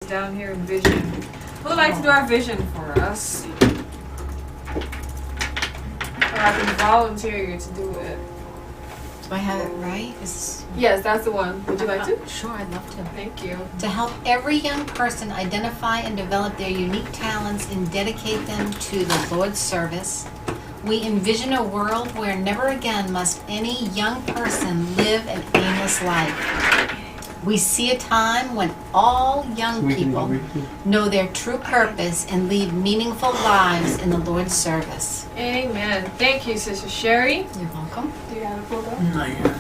Down here in vision. Who would like to do our vision for us? Or I can volunteer you to do it. Do I have it right? Yes, that's the one. Would you like to? Sure, I'd love to. Thank you. To help every young person identify and develop their unique talents and dedicate them to the Lord's service, we envision a world where never again must any young person live an aimless life. We see a time when all young people know their true purpose and lead meaningful lives in the Lord's service. Amen. Thank you, Sister Sherry. You're welcome. Do you have it pulled up? Not yet.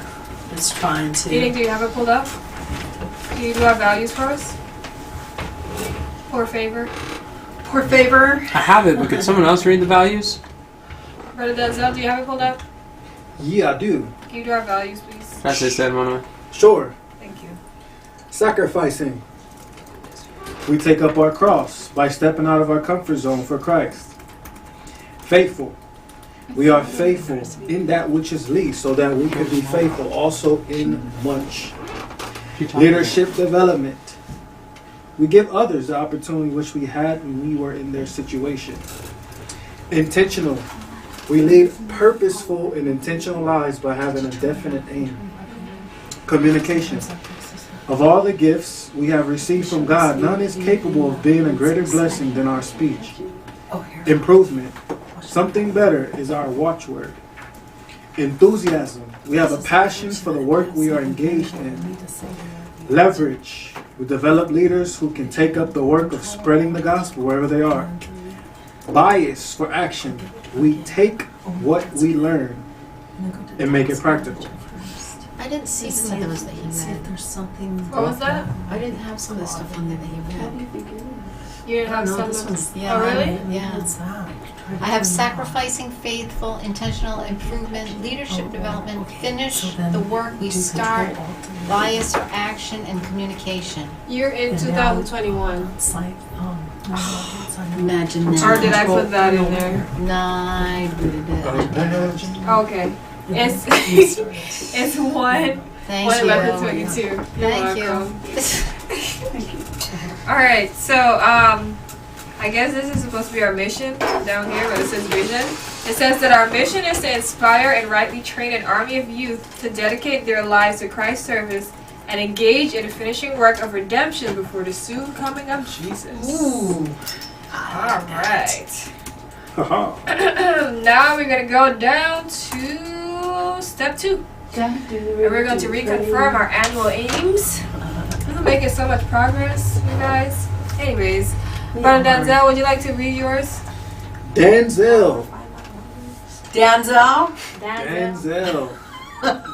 It's trying to. Do you have it pulled up? Can you do our values for us? Poor favor. Poor favor. I have it, but could someone else read the values? Brother Denzel, do you have it pulled up? Yeah, I do. Can you do our values, please? That's what I said, one way. Sure. Thank you. Sacrificing. We take up our cross by stepping out of our comfort zone for Christ. Faithful. We are faithful in that which is least, so that we can be faithful also in much. Leadership development. We give others the opportunity which we had when we were in their situation. Intentional. We lead purposeful and intentional lives by having a definite aim. Communication. Of all the gifts we have received from God, none is capable of being a greater blessing than our speech. Improvement. Something better is our watchword. Enthusiasm. We have a passion for the work we are engaged in. Leverage. We develop leaders who can take up the work of spreading the gospel wherever they are. Bias for action. We take what we learn and make it practical. I didn't see some of those that he read. There's something. What was that? I didn't have some of the stuff on there that he read. You didn't have some this of one's. Yeah, Oh, really? Yeah. What's that? I have sacrificing, faithful, intentional improvement, leadership development, finish the work we start, bias for action, and communication. You're in 2021. It's like, Imagine that. Or did I put that in there? Nah, I did it. Okay. It's it's 1 Thank you. 11:22. You're Thank welcome. you. All right, so I guess this is supposed to be our mission down here, but it says vision. It says that our mission is to inspire and rightly train an army of youth to dedicate their lives to Christ's service and engage in the finishing work of redemption before the soon coming of Jesus. ooh. All right. Haha. Now we're gonna go down to step 2. And we're going to reconfirm our annual aims. We're making so much progress, you guys. Anyways, Brother Denzel, would you like to read yours? Denzel. Danzel. Denzel.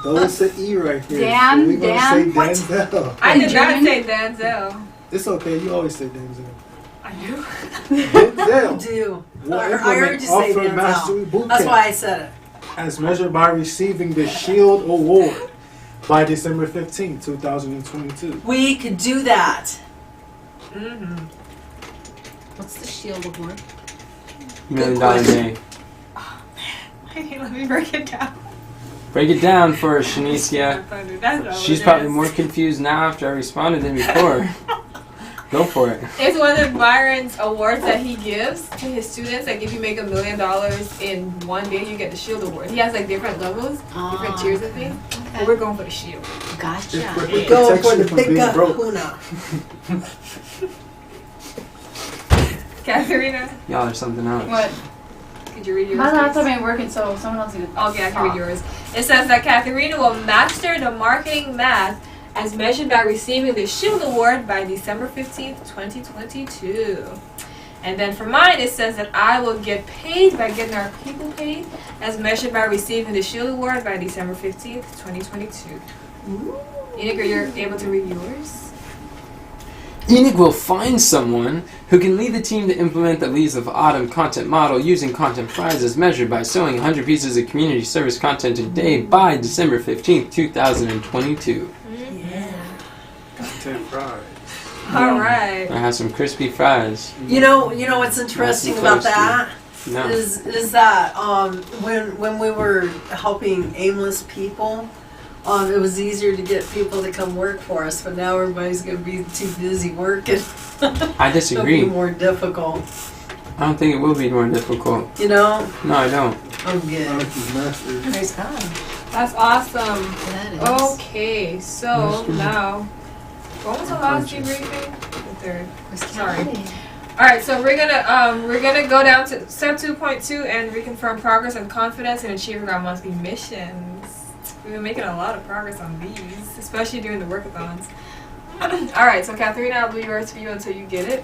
Though it's an E right here. Dan, so we're going Dan, to say Denzel. I did not say Denzel. It's okay. You always say Denzel. I do. Denzel. Do. Will I implement heard you say Offer Mastery Danzel. Bootcamp That's why I said it. as measured by receiving the Shield Award by December 15, 2022. We could do that. Mm-hmm. What's the Shield Award? $1 million day. Let me break it down. Break it down for us, Shanicia. That's not She's what it probably is. more confused now after I responded than before. Go for it. It's one of Byron's awards that he gives to his students. Like if you make $1 million in one day, you get the Shield Award. He has like different levels, different tiers of things. But we're going for the Shield. Gotcha. It Go protects for you the from big being broke. kahuna. Katharina, Y'all are something else. what? Could you read yours? My please? laptop ain't working, so someone else can. Okay, I can read yours. It says that Katharina will master the marketing math as measured by receiving the Shield Award by December 15th, 2022. And then for mine, it says that I will get paid by getting our people paid as measured by receiving the Shield Award by December 15th, 2022. Enoch, are you able to read yours? Enoch will find someone who can lead the team to implement the Leaves of Autumn content model using content prize as measured by sewing 100 pieces of community service content a day by December 15th, 2022. Yeah. Content prize. All right. I have some crispy fries. You know what's interesting about that No. is that when we were helping aimless people, it was easier to get people to come work for us. But now everybody's going to be too busy working. I It'll disagree. be more difficult. I don't think it will be more difficult. You know, No, I don't. I'm good. Monkey's master. Praise God. That's awesome. That is. Okay, so now, what was the last debriefing? The third. Sorry. All right, so we're gonna go down to step 2.2 and reconfirm progress and confidence in achieving our monthly missions. We've been making a lot of progress on these, especially during the workathons. All right, so Katharina, I'll leave yours for you until you get it.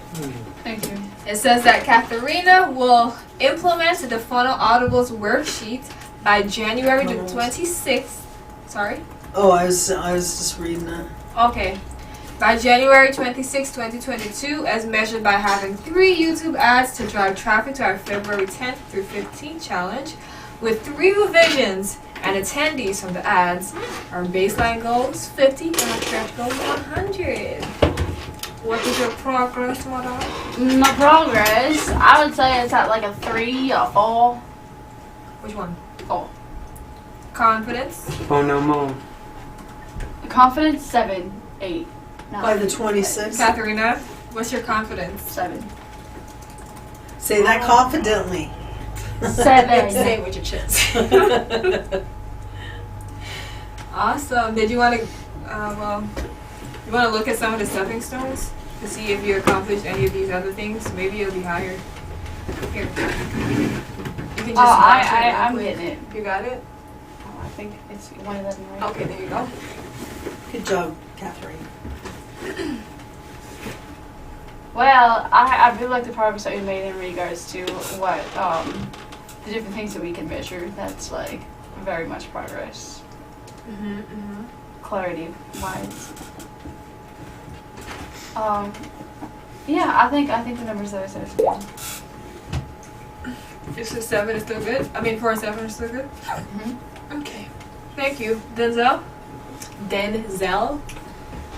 Thank you. It says that Katharina will implement the Funnel Audibles worksheet by January the 26th. Sorry? Oh, I was just reading that. Okay. By January 26, 2022, as measured by having 3 YouTube ads to drive traffic to our February 10th through 15th challenge, with 3 revisions and attendees from the ads. Our baseline goal is 50 and our stretch goal is 100. What is your progress, madam? My progress, I would say it's at like a 3 or 4. Which one? 4. Confidence. Oh no, Mo. Confidence 7, 8. By the 26th. Katharina, what's your confidence? 7. Say that confidently. 7. Say it with your chest. Awesome. Did you want to, you want to look at some of the stepping stones to see if you accomplished any of these other things? Maybe it'll be higher. Here. You can just watch it real I'm quick. getting it. You got it? Oh, I think it's 111 right. Okay, there you go. Good job, Catherine. Well, I really like the progress that we made in regards to what the different things that we can measure. That's like very much progress, clarity wise. Yeah, I think the numbers that I said is good. This is 7 is still good? I mean 4 and 7 is still good? Mm-hmm. Okay. Thank you. Denzel? Denzel?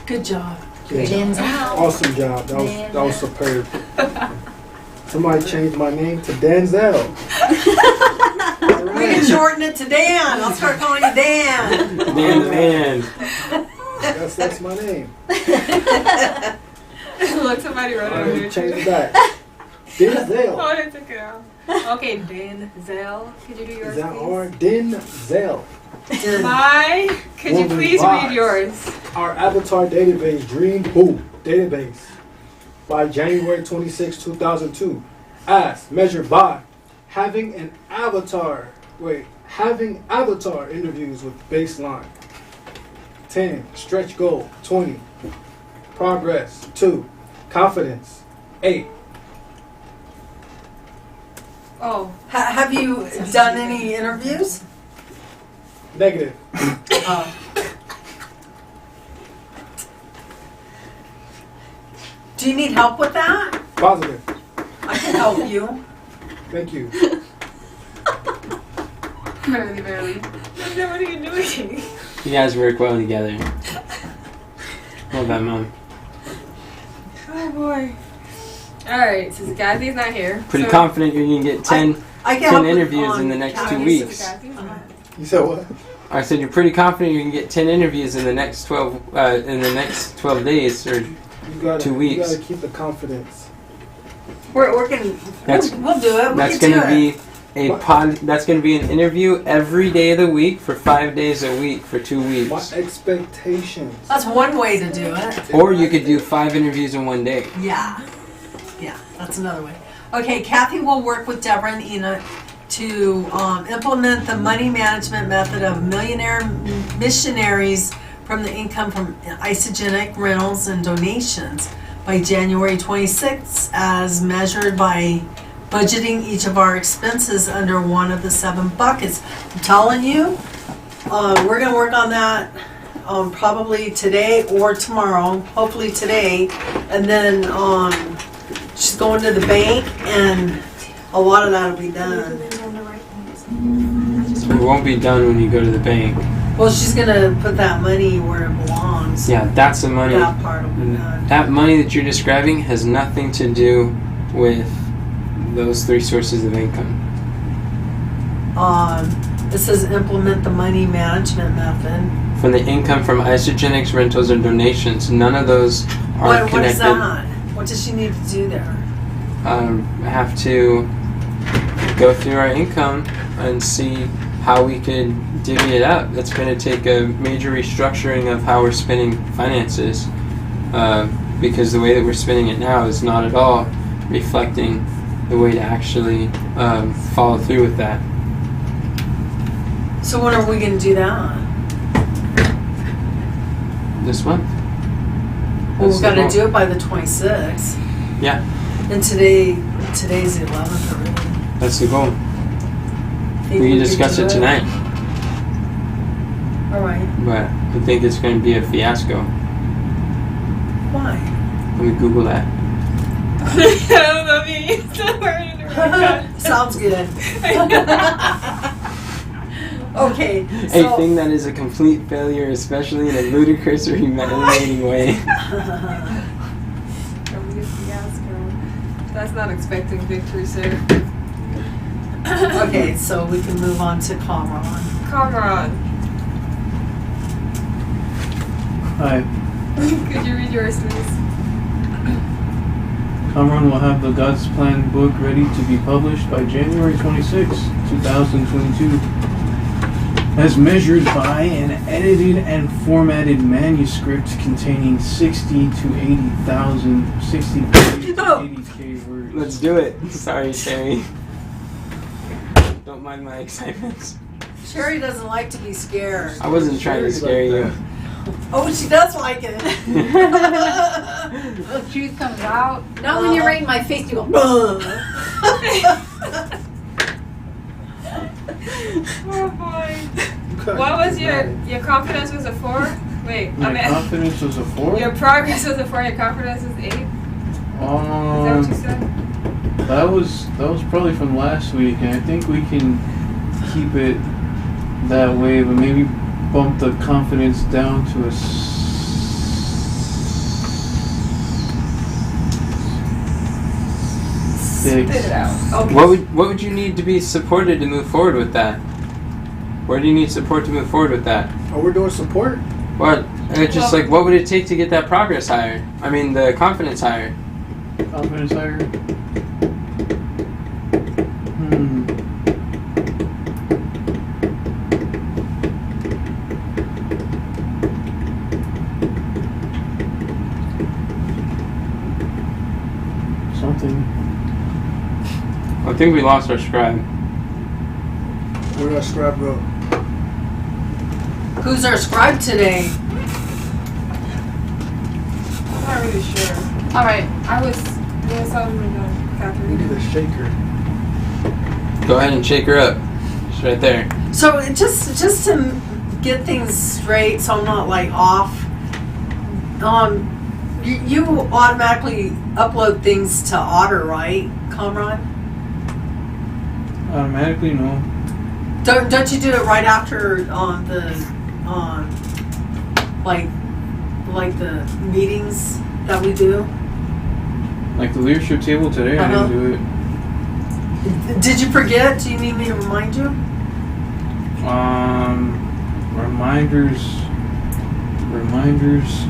Good job. Yeah. Denzel. Awesome job. That was superb. Somebody changed my name to Denzel. We can shorten it to Dan. I'll start calling you Dan. Man. That's my name. Look, somebody wrote it I over didn't there. change it back. Denzel. Oh, I took it out. Okay, Denzel. Could you do yours, Is that please? hard? Denzel. Could you Woman please wise. read yours? Our avatar database, Dream Boom database, by January 26, 2002, as measured by having avatar interviews with baseline. 10, stretch goal, 20, progress, 2, confidence, 8. Oh, Have you done any interviews? Negative. Oh. Do you need help with that? Positive. I can help you. Thank you. barely. What are you doing? You guys work well together. Love that, Mom. Oh boy. Alright, since Kathy's not here. Pretty so- confident you're going to get 10. I can 10 help with, interviews in the next 2 Kathy's- weeks. Kathy's not. You said what? I said you're pretty confident you can get 10 interviews in the next 12 days or You gotta, 2 weeks. You gotta keep the confidence. We'll do it. That's We that's can going to do be it. that's going to be an interview every day of the week for 5 days a week for 2 My weeks. expectations. That's one way to do it. Or you could do 5 interviews in 1 day. Yeah, that's another way. Okay, Kathy will work with Deborah and Ina to implement the money management method of millionaire missionaries from the income from isogenic rentals and donations by January 26th, as measured by budgeting each of our expenses under one of the 7 buckets. I'm telling you, we're going to work on that probably today or tomorrow, hopefully today, and then she's going to the bank, and a lot of that will be done. It won't be done when you go to the bank. Well, she's going to put that money where it belongs. Yeah, that's the money. That part will be done. That money that you're describing has nothing to do with those 3 sources of income. It says implement the money management method. From the income from isogenics, rentals, and donations, none of those are What connected. is that? What does she need to do there? Have to go through our income and see how we could divvy it up. It's going to take a major restructuring of how we're spending finances, because the way that we're spending it now is not at all reflecting the way to actually follow through with that. So when are we going to do that? This month. Well, That's we've got the to goal. do it by the 26th. Yeah, And today's the 11th already. that's the goal. Think We can could discuss do it tonight, All right. but I think it's going to be a fiasco. Why? Let me Google that. I don't know if you used the word in the right Sounds good. Okay. A So, thing that is a complete failure, especially in a ludicrous or humiliating way. Don't be a fiasco. That's not expecting victory, sir. okay, so we can move on to Comron. Come on. Hi. Could you read yours, please? Cameron will have the God's Plan book ready to be published by January 26, 2022. As measured by an edited and formatted manuscript containing 60 to 80,000, 60 to 80K words. Let's do it. Sorry, Sherry. Don't mind my excitement. Sherry doesn't like to be scared. I wasn't trying to scare you. Oh, she does like it. The truth comes out. Not when you're right in my face, you go, Oh boy. What was your confidence was a 4? Wait, My I mean, confidence was a 4? your progress was a 4, your confidence is 8? Is that what you said? That was probably from last week, and I think we can keep it that way, but maybe bump the confidence down to a 6. Spit it out. Okay. What would you need to be supported to move forward with that? Where do you need support to move forward with that? Oh, we're doing support? What? It's just like, what would it take to get that progress higher? I mean, the confidence higher. Confidence higher? Something. I think we lost our scribe. Where'd our scribe go? Who's our scribe today? I'm not really sure. Alright. I was doing something with We Catherine. need a shaker. Go ahead and shake her up. She's right there. So just to get things straight, so I'm not like off. You automatically upload things to Otter, right, Comrade? Automatically, no. Don't you do it right after like the meetings that we do? Like the leadership table today, I Uh-huh. didn't do it. Did you forget? Do you need me to remind you? Reminders.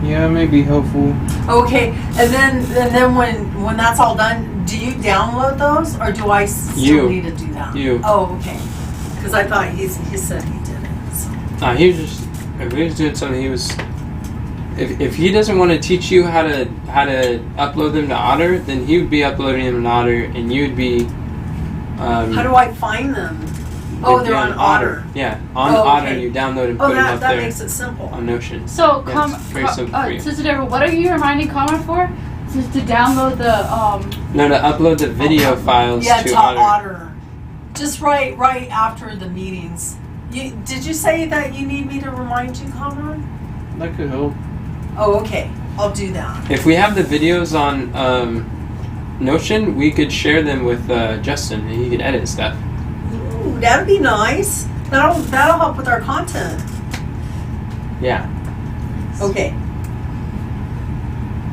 Yeah, may be helpful. Okay, and then when that's all done, do you download those, or do I still You. need to do that? You. Oh, okay. Because I thought he said he did it. So. He was just, if he was doing something, he was, if he doesn't want to teach you how to upload them to Otter, then he would be uploading them to Otter, and you would be, How do I find them? Oh, they'd be they're on Otter. Yeah, on Oh, Otter, okay. you download and Oh, put them up that there makes it simple. on Notion. So, Yeah, it's very simple for you. Sister Deborah, what are you reminding Conrad for? Just to download the, No, to upload the video files Yeah, to to Otter. Otter. Just right after the meetings. Did you say that you need me to remind you, Conrad? That could help. Oh, okay. I'll do that. If we have the videos on Notion, we could share them with Justin, and he could edit stuff. Ooh, that'd be nice. That'll help with our content. Yeah. Okay.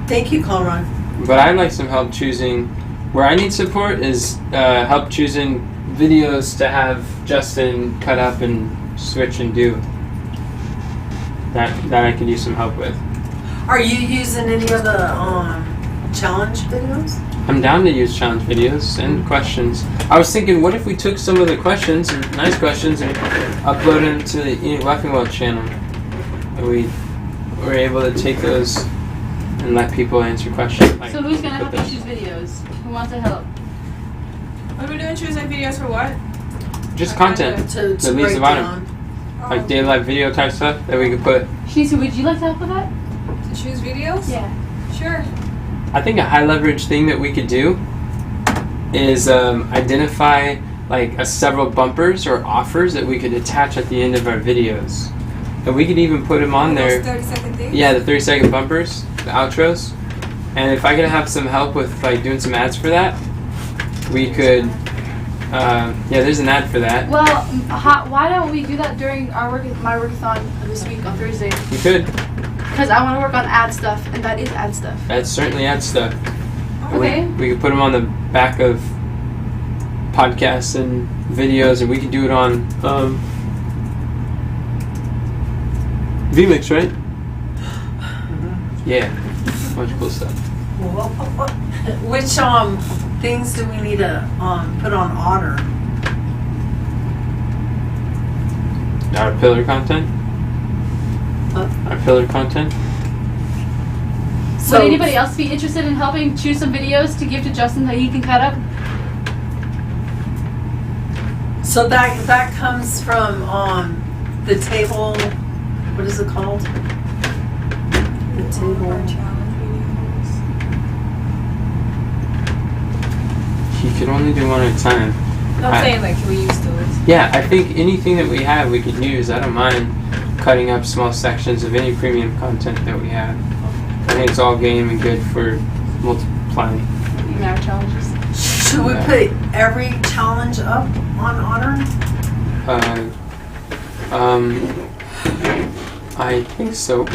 Thank you, Conrad. But I'd like some help choosing. Where I need support is help choosing videos to have Justin cut up and switch and do. That I could use some help with. Are you using any of the challenge videos? I'm down to use challenge videos and questions. I was thinking, what if we took some of the questions, and nice questions, and upload them to the Enoch Laughing Well channel? And we were able to take those and let people answer questions. Like, So who's gonna help with you us. choose videos? Who wants to help? What are we doing? Choosing videos for what? Just content. To The break leads of item. down. Like daily life video type stuff that we could put. Shanice, would you like to help with that? To choose videos? Yeah. Sure. I think a high leverage thing that we could do is identify like several bumpers or offers that we could attach at the end of our videos. And we could even put them on there. Those 30-second things? Yeah, the 30-second bumpers, the outros. And if I could have some help with like doing some ads for that, we could. Yeah, there's an ad for that. Well, why don't we do that during my workathon this week on Thursday? We could. Because I want to work on ad stuff, and that is ad stuff. That's certainly ad stuff. Okay. We could put them on the back of podcasts and videos, and we could do it on VMix, right? Yeah, a bunch of cool stuff. Well, which things do we need to put on Otter? Our pillar content. Huh? Our pillar content. Would anybody else be interested in helping choose some videos to give to Justin that he can cut up? So that comes from the table. What is it called? The table. Challenge videos. He could only do one at a time. No, I'm saying, like, can we use those? Yeah, I think anything that we have we could use. I don't mind cutting up small sections of any premium content that we have. I think it's all game and good for multiplying. Even our challenges. Should we put every challenge up on Otter? I think so.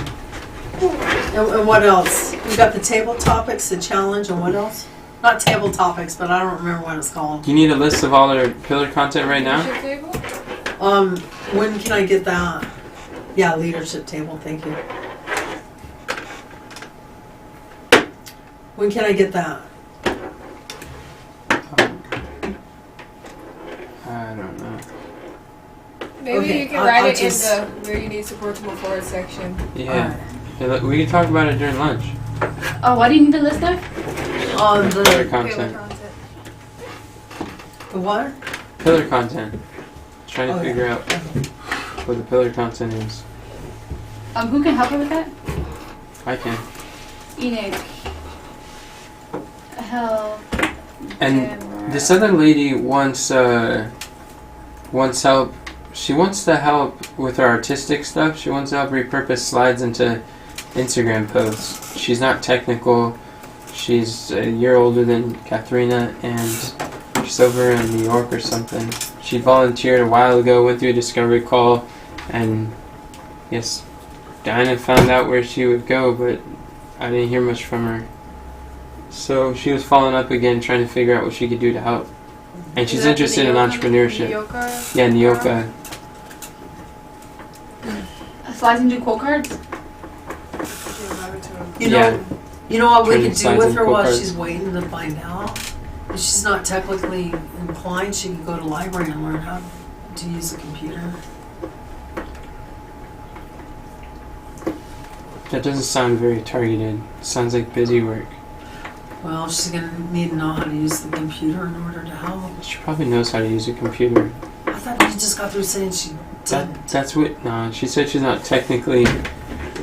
And what else? We got the table topics, the challenge, and what else? Not table topics, but I don't remember what it's called. Do you need a list of all our pillar content right now? Leadership table? When can I get that? Yeah, leadership table, thank you. When can I get that? I don't know. Maybe Okay, you can I'll write it just- in the where you need support to move forward section. Yeah. Yeah, look, we can talk about it during lunch. Oh, why do you need the list of? Pillar The Pillar content. content. what? Pillar content. Trying to Oh, yeah. figure out what the pillar content is. Who can help her with that? I can. Enoch. Help. And this other lady wants help. She wants to help with her artistic stuff. She wants to help repurpose slides into Instagram posts. She's not technical. She's a year older than Katharina, and she's over in New York or something. She volunteered a while ago, went through a discovery call, and yes, Diana found out where she would go, but I didn't hear much from her. So she was following up again, trying to figure out what she could do to help. And she's interested in entrepreneurship. Yeah, Nyoka. Slides into quote cards? You Yeah. know, you know what we Turning could do slides with into her quote while cards. she's waiting to find out? If she's not technically inclined, she could go to library and learn how to use a computer. That doesn't sound very targeted. It sounds like busy work. Well, she's gonna need to know how to use the computer in order to help. She probably knows how to use a computer. I thought you just got through saying she didn't. That's what. No, she said she's not technically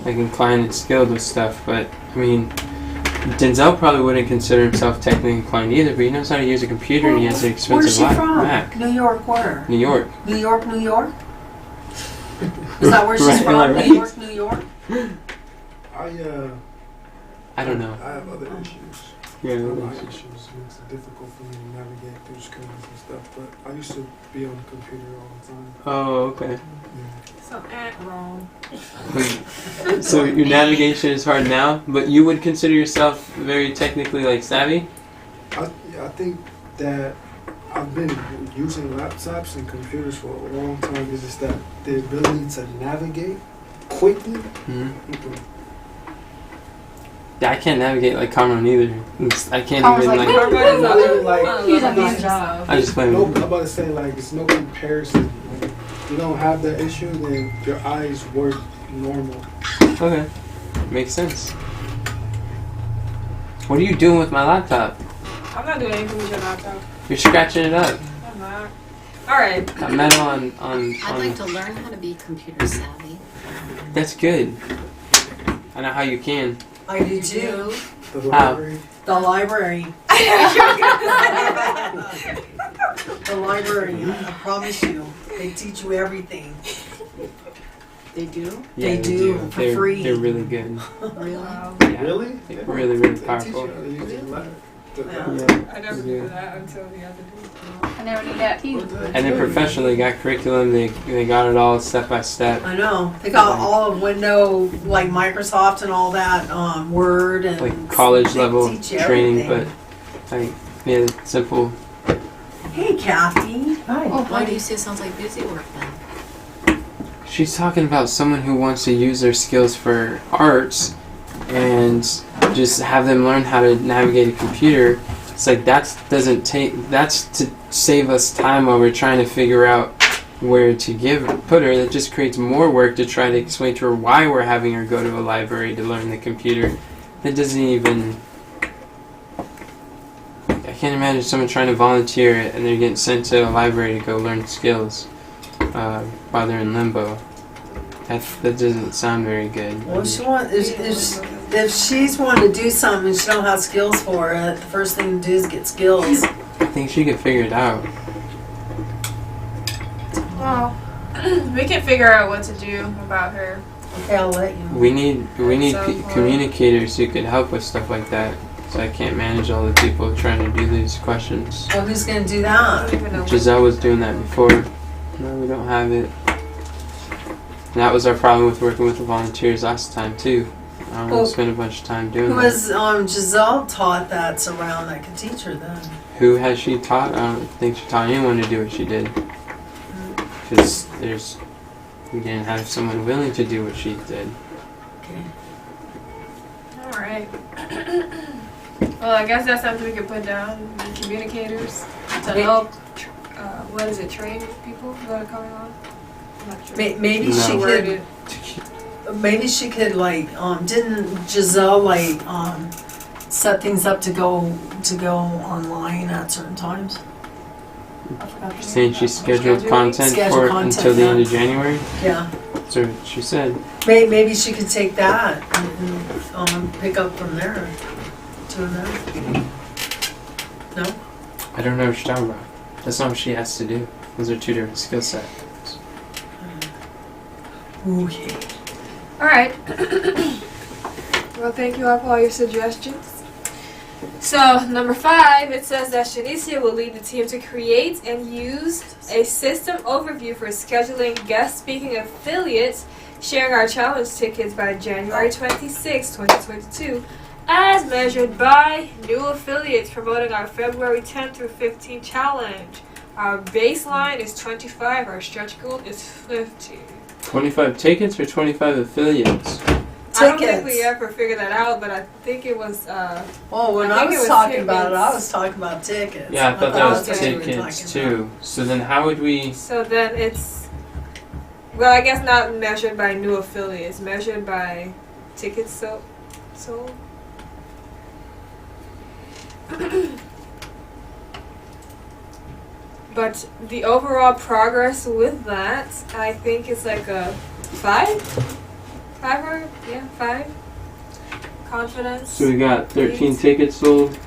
like inclined and skilled with stuff. But I mean, Denzel probably wouldn't consider himself technically inclined either. But he knows how to use a computer, and he has an Where's expensive she from? Mac. New York, where? New York. New York, New York? Is that where she's Right, from? right. New York, New York? I don't know. I have other issues. Yeah. My issues makes it difficult for me to navigate through screens and stuff. But I used to be on the computer all the time. Oh, okay. Yeah. Something wrong. So your navigation is hard now, but you would consider yourself very technically like savvy. I think that I've been using laptops and computers for a long time. It's just that the ability to navigate quickly. Mm-hmm. I can't navigate like Cameron either. I can't Cameron's even like, like. Our buddies are Like, He's on a his man. job. I just play. no, I'm about to say, like, it's no comparison. When you don't have that issue, then your eyes work normal. Okay, makes sense. What are you doing with my laptop? I'm not doing anything with your laptop. You're scratching it up. I'm not. Alright. Got metal on. I'd like to learn how to be computer savvy. That's good. I know how you can. I do too. The How? library. The library. The library, I promise you. They teach you everything. They do? They do, for They're, free. They're really good. Really? Yeah. Really? They're really, really They teach powerful. you how to use your laptop. Yeah. I never knew that until the other day. I never knew that either. And then professionally got curriculum. They got it all step by step. I know. They got all of Windows, like Microsoft and all that, Word and. Like college they level teach you training, everything. but like yeah, simple. Hey, Kathy. Oh, why do you say it sounds like busy work then? She's talking about someone who wants to use their skills for arts and just have them learn how to navigate a computer. It's like that's to save us time while we're trying to figure out where to put her. That just creates more work to try to explain to her why we're having her go to a library to learn the computer. That doesn't even. I can't imagine someone trying to volunteer and they're getting sent to a library to go learn skills while they're in limbo. That doesn't sound very good. Well, if she's wanting to do something and she don't have skills for it, the first thing to do is get skills. I think she could figure it out. Well, we can figure out what to do about her. Okay, I'll let you. We need At some point. communicators who could help with stuff like that. So I can't manage all the people trying to do these questions. Well, who's going to do I that? don't even know. Giselle was doing that before. No, we don't have it. And that was our problem with working with the volunteers last time too. I don't want Oh. to spend a bunch of time doing Who that. has Giselle taught that's around that could teach her then? Who has she taught? I don't think she taught anyone to do what she did. Because we didn't have someone willing to do what she did. Okay. Alright. Well, I guess that's something we could put down. Communicators to help, train people that are coming on? I'm not sure. Maybe No. she Word could. it. Maybe she could didn't Giselle set things up to go online at certain times? I forgot the Saying name. she scheduled Scheduling? content Schedule for it content, until the end yeah. of January. Yeah. That's what she said. Maybe she could take that and pick up from there. Doing that. No? I don't know what you're talking about. That's not what she has to do. Those are two different skill sets. Okay. Alright. Well, thank you all for all your suggestions. So, number 5, it says that Shanicia will lead the team to create and use a system overview for scheduling guest speaking affiliates sharing our challenge tickets by January 26, 2022, as measured by new affiliates promoting our February 10th through 15th challenge. Our baseline is 25, our stretch goal is 50. 25 tickets or 25 affiliates? I don't think we Tickets. ever figured that out, but I think it was, Oh, when I I think it was was talking about it, I tickets. was talking about tickets. Yeah, I thought that was that's what you were tickets talking about. too. So then how would we... so then it's, well, I guess not measured by new affiliates, measured by tickets sold. But the overall progress with that, I think it's like a 5? 5? Confidence. So we got 13 Please. tickets sold.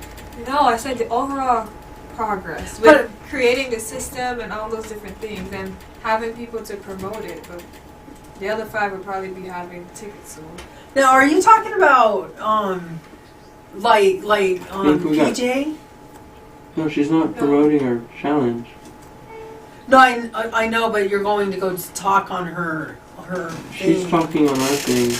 No, I said the overall progress with But- creating the system and all those different things and having people to promote it. But the other 5 would probably be having tickets sold. Now, are you talking about think we got- PJ? No, she's not promoting her challenge. No, I know, but you're going to go talk on her She's thing. talking on our thing.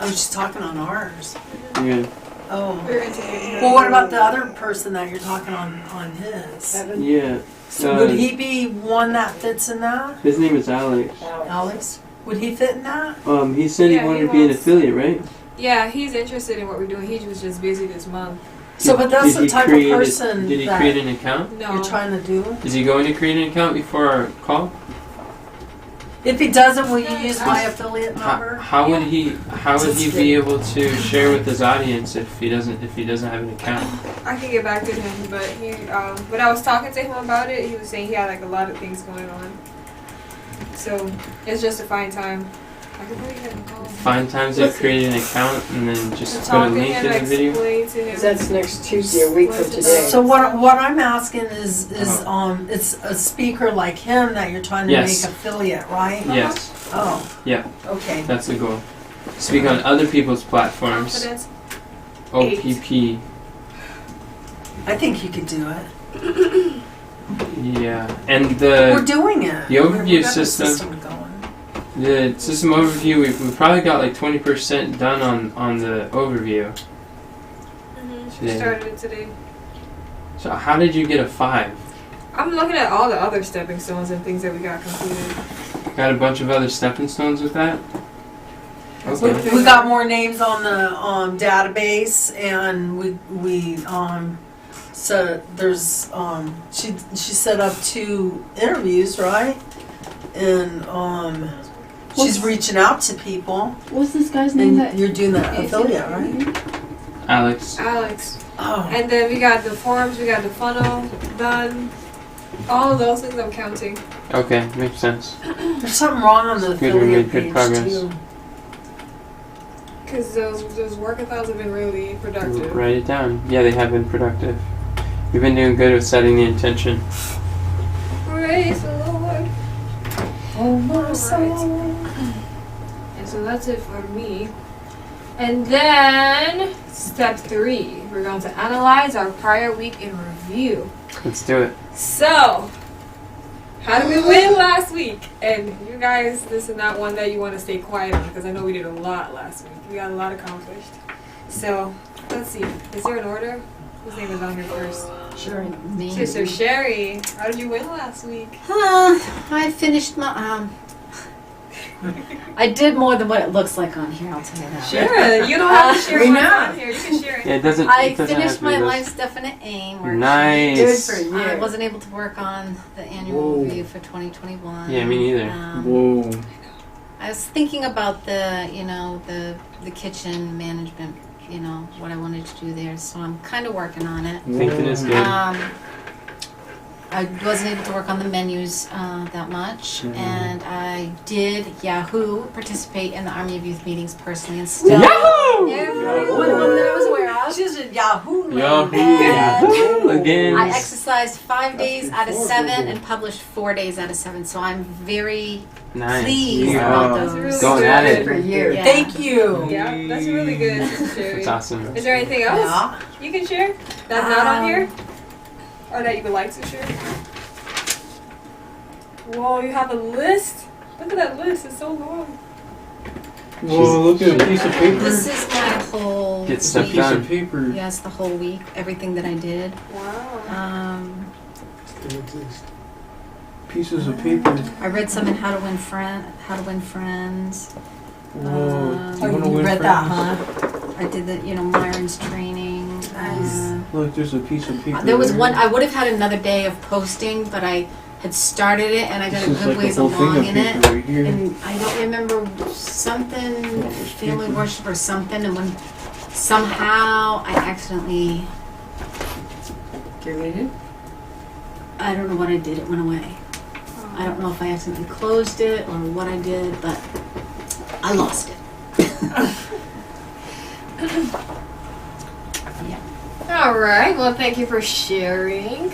Oh, she's talking on ours. Yeah. Oh. We're interviewing her. Well, what about the other person that you're talking on his? Yeah. So would he be one that fits in that? His name is Alex. Alex? Would he fit in that? He said he Yeah, wanted he to be an was. affiliate, right? Yeah, he's interested in what we're doing. He was just busy this month. So, but that's Did the he type of create person Did he that create an account? No. you're trying to do. Is he going to create an account before our call? If he doesn't, will you use my affiliate number? How would he be able to share with his audience if he doesn't have an account? I can get back to him, but when I was talking to him about it, he was saying he had like a lot of things going on. So it's just to find time. I could probably get him call. Find times to create an account and then just put a Talk to link him, in the video. explain to him. Because that's next Tuesday, a week from today. So what I'm asking is it's a speaker like him that you're trying to Yes. make affiliate, right? Yes, Oh. Yeah. Okay. that's the goal. Speak on other people's platforms. Confidence. OPP. I think you could do it. Yeah, and We're the doing it. the overview We got the system- going. the system overview. We probably got like 20% done on the overview. She Yeah. started it today. So how did you get a 5? I'm looking at all the other stepping stones and things that we got completed. Got a bunch of other stepping stones with that. Okay. We got more names on the database, and we so there's she set up 2 interviews, right? And she's reaching out to people. What's this guy's name? And you're doing the affiliate, right? Alex. Alex. Oh, And then we got the forms, we got the funnel done. All of those things I'm counting. Okay, makes sense. there's something wrong on the Good, we affiliate made good page progress. too. Because those workathons have been really productive. Write it down. Yeah, they have been productive. We've been doing good with setting the intention. Praise the Lord. Oh my Alright. soul. And so that's it for me. And then step 3, we're going to analyze our prior week in review. Let's do it. So, how did we win last week? And you guys, this is not one that you want to stay quiet on because I know we did a lot last week. We got a lot accomplished. So, let's see. Is there an order? Whose name is on here first? Sure. Me. Sister Sherry, how did you win last week? I finished my I did more than what it looks like on here, I'll tell you that. Sure, you don't have to share we what's know. on here. You can share it. Yeah, it doesn't. I it doesn't have finished to be my this. life's definite aim worksheet. Nice. Good for you. I wasn't able to work on the annual Whoa. review for 2021. Yeah, me neither. Whoa. I was thinking about the kitchen management, what I wanted to do there. So I'm kind of working on it. Thinking is good. I wasn't able to work on the menus that much, Mhm. and I did Yahoo participate in the Army of Youth meetings personally and still. Yahoo! Every one of them that I was aware of. She's a Yahoo. Yahoo! And Yahoo! Again. I exercised 5 days out of before 7 Google. and published 4 days out of 7. So I'm very Nice. pleased You about are That's those. really going good. at Good it. for you. Yeah. Thank you. Yeah, that's really good, Sister Sherry. That's awesome. Is there anything else Yeah. you can share that's not on here? Or that you would like to share? Whoa, you have a list? Look at that list, it's so long. Whoa, look at a piece of paper. This is my whole Get stuff week. Piece done. of paper. Yes, the whole week, everything that I did. Wow. Still exist. Pieces of paper. I read some in How to Win Friends. Whoa. Oh, You wanna you win read friends? that, huh? I did the, Myron's training. Nice. Look, there's a piece of paper. There was there. one, I would have had another day of posting, but I had started it and I got This a is good like a ways whole thing along of in paper it. right here. And I don't remember something, there's family paper. worship or something, and when somehow I accidentally, Deleted? I don't know what I did, it went away. I don't know if I accidentally closed it or what I did, but I lost it. All right. Well, thank you for sharing.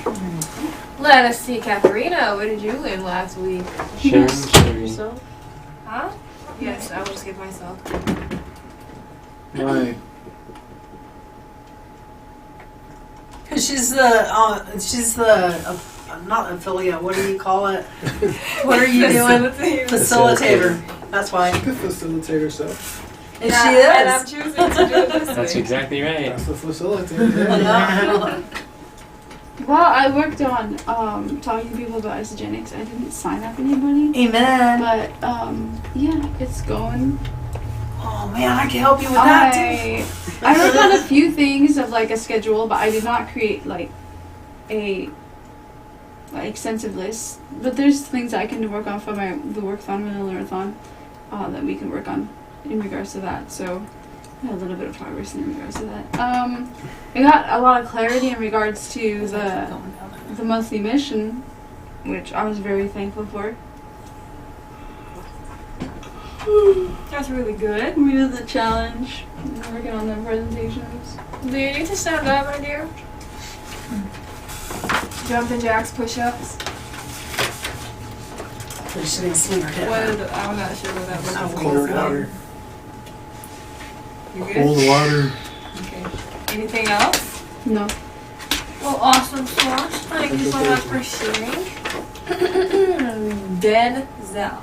Let us see, Katharina. What did you win last week? Sharing, sharing. Huh? Yes, I will skip myself. Why? Cause she's the not affiliate. What do you call it? What are you doing? Facilitator. That's why. She could facilitate herself. And Yeah, she is. And I'm choosing to do it this That's way. exactly right. That's the facilitator. Yeah. Well, I worked on talking to people about isogenics. I didn't sign up anybody, Amen. but yeah, it's going. Oh man, I can help you with that too. I worked on a few things of like a schedule, but I did not create like a extensive list. But there's things I can work on for the workathon and the learnathon that we can work on in regards to that. So I had a little bit of progress in regards to that. I got a lot of clarity in regards to the monthly mission, which I was very thankful for. That's really good. We did the challenge. We're working on the presentations. Do you need to stand up, my dear? Jumping jacks, push-ups. She didn't swing her head. I'm not sure what that was. Cold water. You good? Cold water. Okay. Anything else? No. Well, awesome sauce. Thank you so much for sharing. Denzel.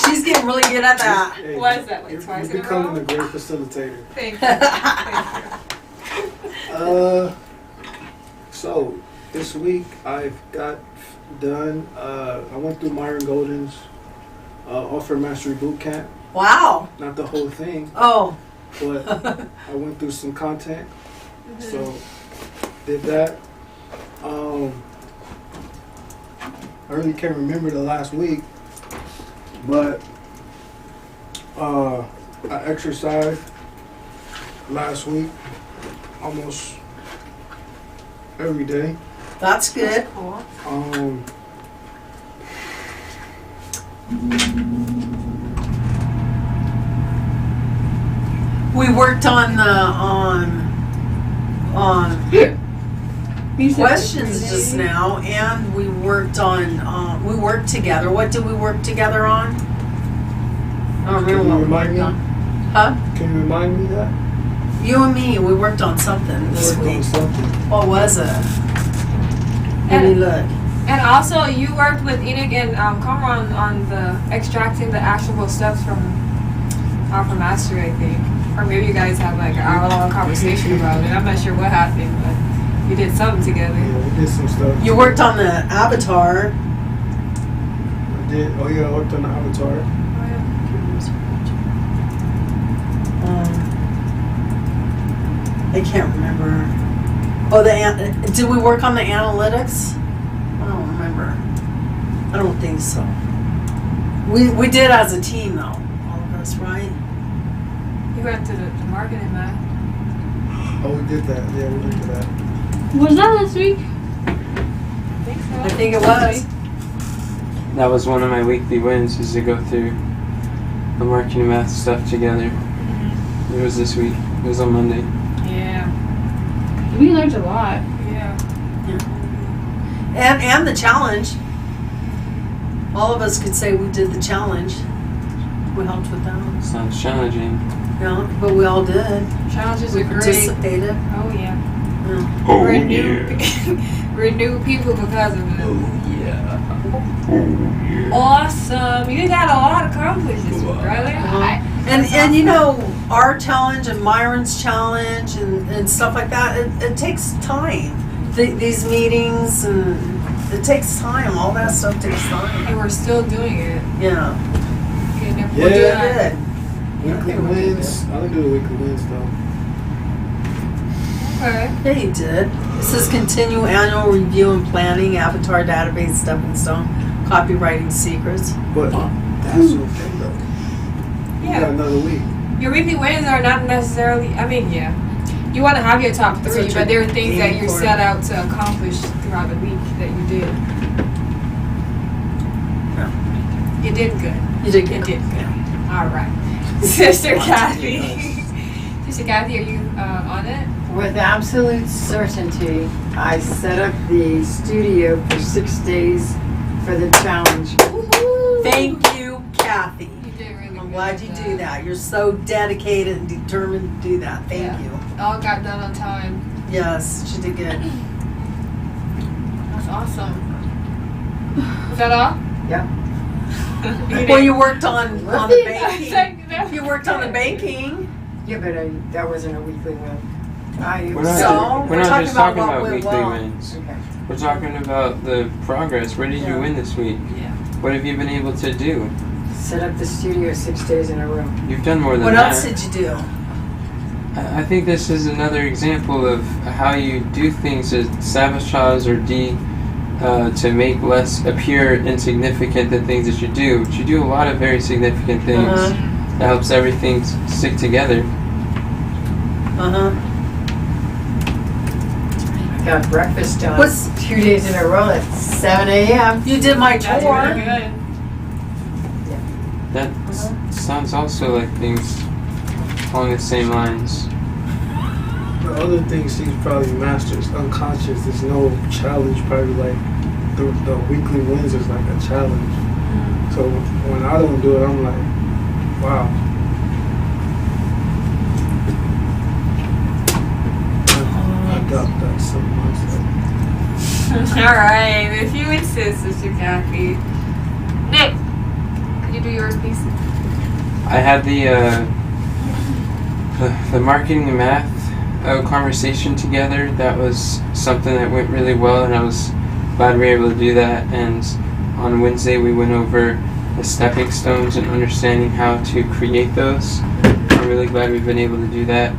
She's getting really good at that. Hey, What is that, like you're twice in a becoming row? a great facilitator. Thank you. Thank So this week I've got done. I went through Myron Golden's Offer Mastery Boot Camp. Wow. Not the whole thing, Oh. but I went through some content. you. So did that. I really can't remember the last week, but I exercised last week almost every day. That's good. Cool. We worked on the questions just now, and we worked on we worked together. What did we work together on? I don't remember Can you what we remind worked me? on. Huh? Can you remind me that? You and me, we worked on something this Worked on week. something. What was it? Let me look. And also, you worked with Enoch and Kamran on the extracting the actionable steps from Alpha Mastery, I think. Or maybe you guys had like an hour-long conversation about it. I'm not sure what happened, but you did something together. Yeah, we did some stuff. You worked on the avatar. I did. Oh yeah, I worked on the avatar. I can't remember. Oh, did we work on the analytics? I don't remember. I don't think so. We did as a team though, all of us, right? You went to the marketing, man. Oh, we did that. Yeah, we did that. Was that last week? I think so. I think it was. That was one of my weekly wins, is to go through the marketing and math stuff together. It was this week. It was on Monday. Yeah. We learned a lot. Yeah. And the challenge. All of us could say we did the challenge. We helped with that. Sounds challenging. Yeah, but we all did. Challenges We are great. participated. Oh, yeah. Yeah. We're new. We're new people because of it. Awesome. You got a lot accomplished this week, brother. And you know, our challenge and Myron's challenge and stuff like that, it takes time. These meetings, and it takes time. All that stuff takes time. And we're still doing it. Yeah. Okay, never Yeah. we'll do Good. that. Weekly wins. I don't do the weekly wins though. Okay. Yeah, you did. It says continue annual review and planning, avatar database, stepping stone, copywriting secrets. But that's okay though. We got Yeah. another week. Your weekly wins are not necessarily, I mean, yeah. You want to have your top That's three, what but there are you're things that aiming you for. set out to accomplish throughout the week that you did. You did good. You did You good. did good. All right. Sister Kathy. Sister Kathy, are you on it? With absolute certainty, I set up the studio for 6 days for the challenge. Thank you, Kathy. You did really good. I'm glad you with do that. You're so dedicated and determined to do that. Thank Yeah. you. All got done on time. Yes, she did good. That's awesome. Is that all? Yep. Well, you worked on the baking. baking. You worked on the baking. Yeah, but that wasn't a weekly one. We're not, So, we're we're not talking just about talking what about went weekly well. wins. Okay. We're talking about the progress. Where did Yeah. you win this week? Yeah. What have you been able to do? Set up the studio 6 days in a row. You've done more than What that. else did you do? I think this is another example of how you do things to sabotage or to make less appear insignificant the things that you do. But you do a lot of very significant things that helps everything stick together. I got breakfast done What's- 2 days in a row at 7 a.m. You did my That's tour. really good. That sounds also like things along the same lines. The other things she's probably masters unconscious. There's no challenge. Probably like the weekly wins is like a challenge. So when I don't do it, I'm like, wow. I got that some months ago. Alright, if you insist, Mr. Kathy. Nick, could you do yours, please? I had the marketing and math conversation together. That was something that went really well, and I was glad we were able to do that. And on Wednesday, we went over the stepping stones and understanding how to create those. I'm really glad we've been able to do that.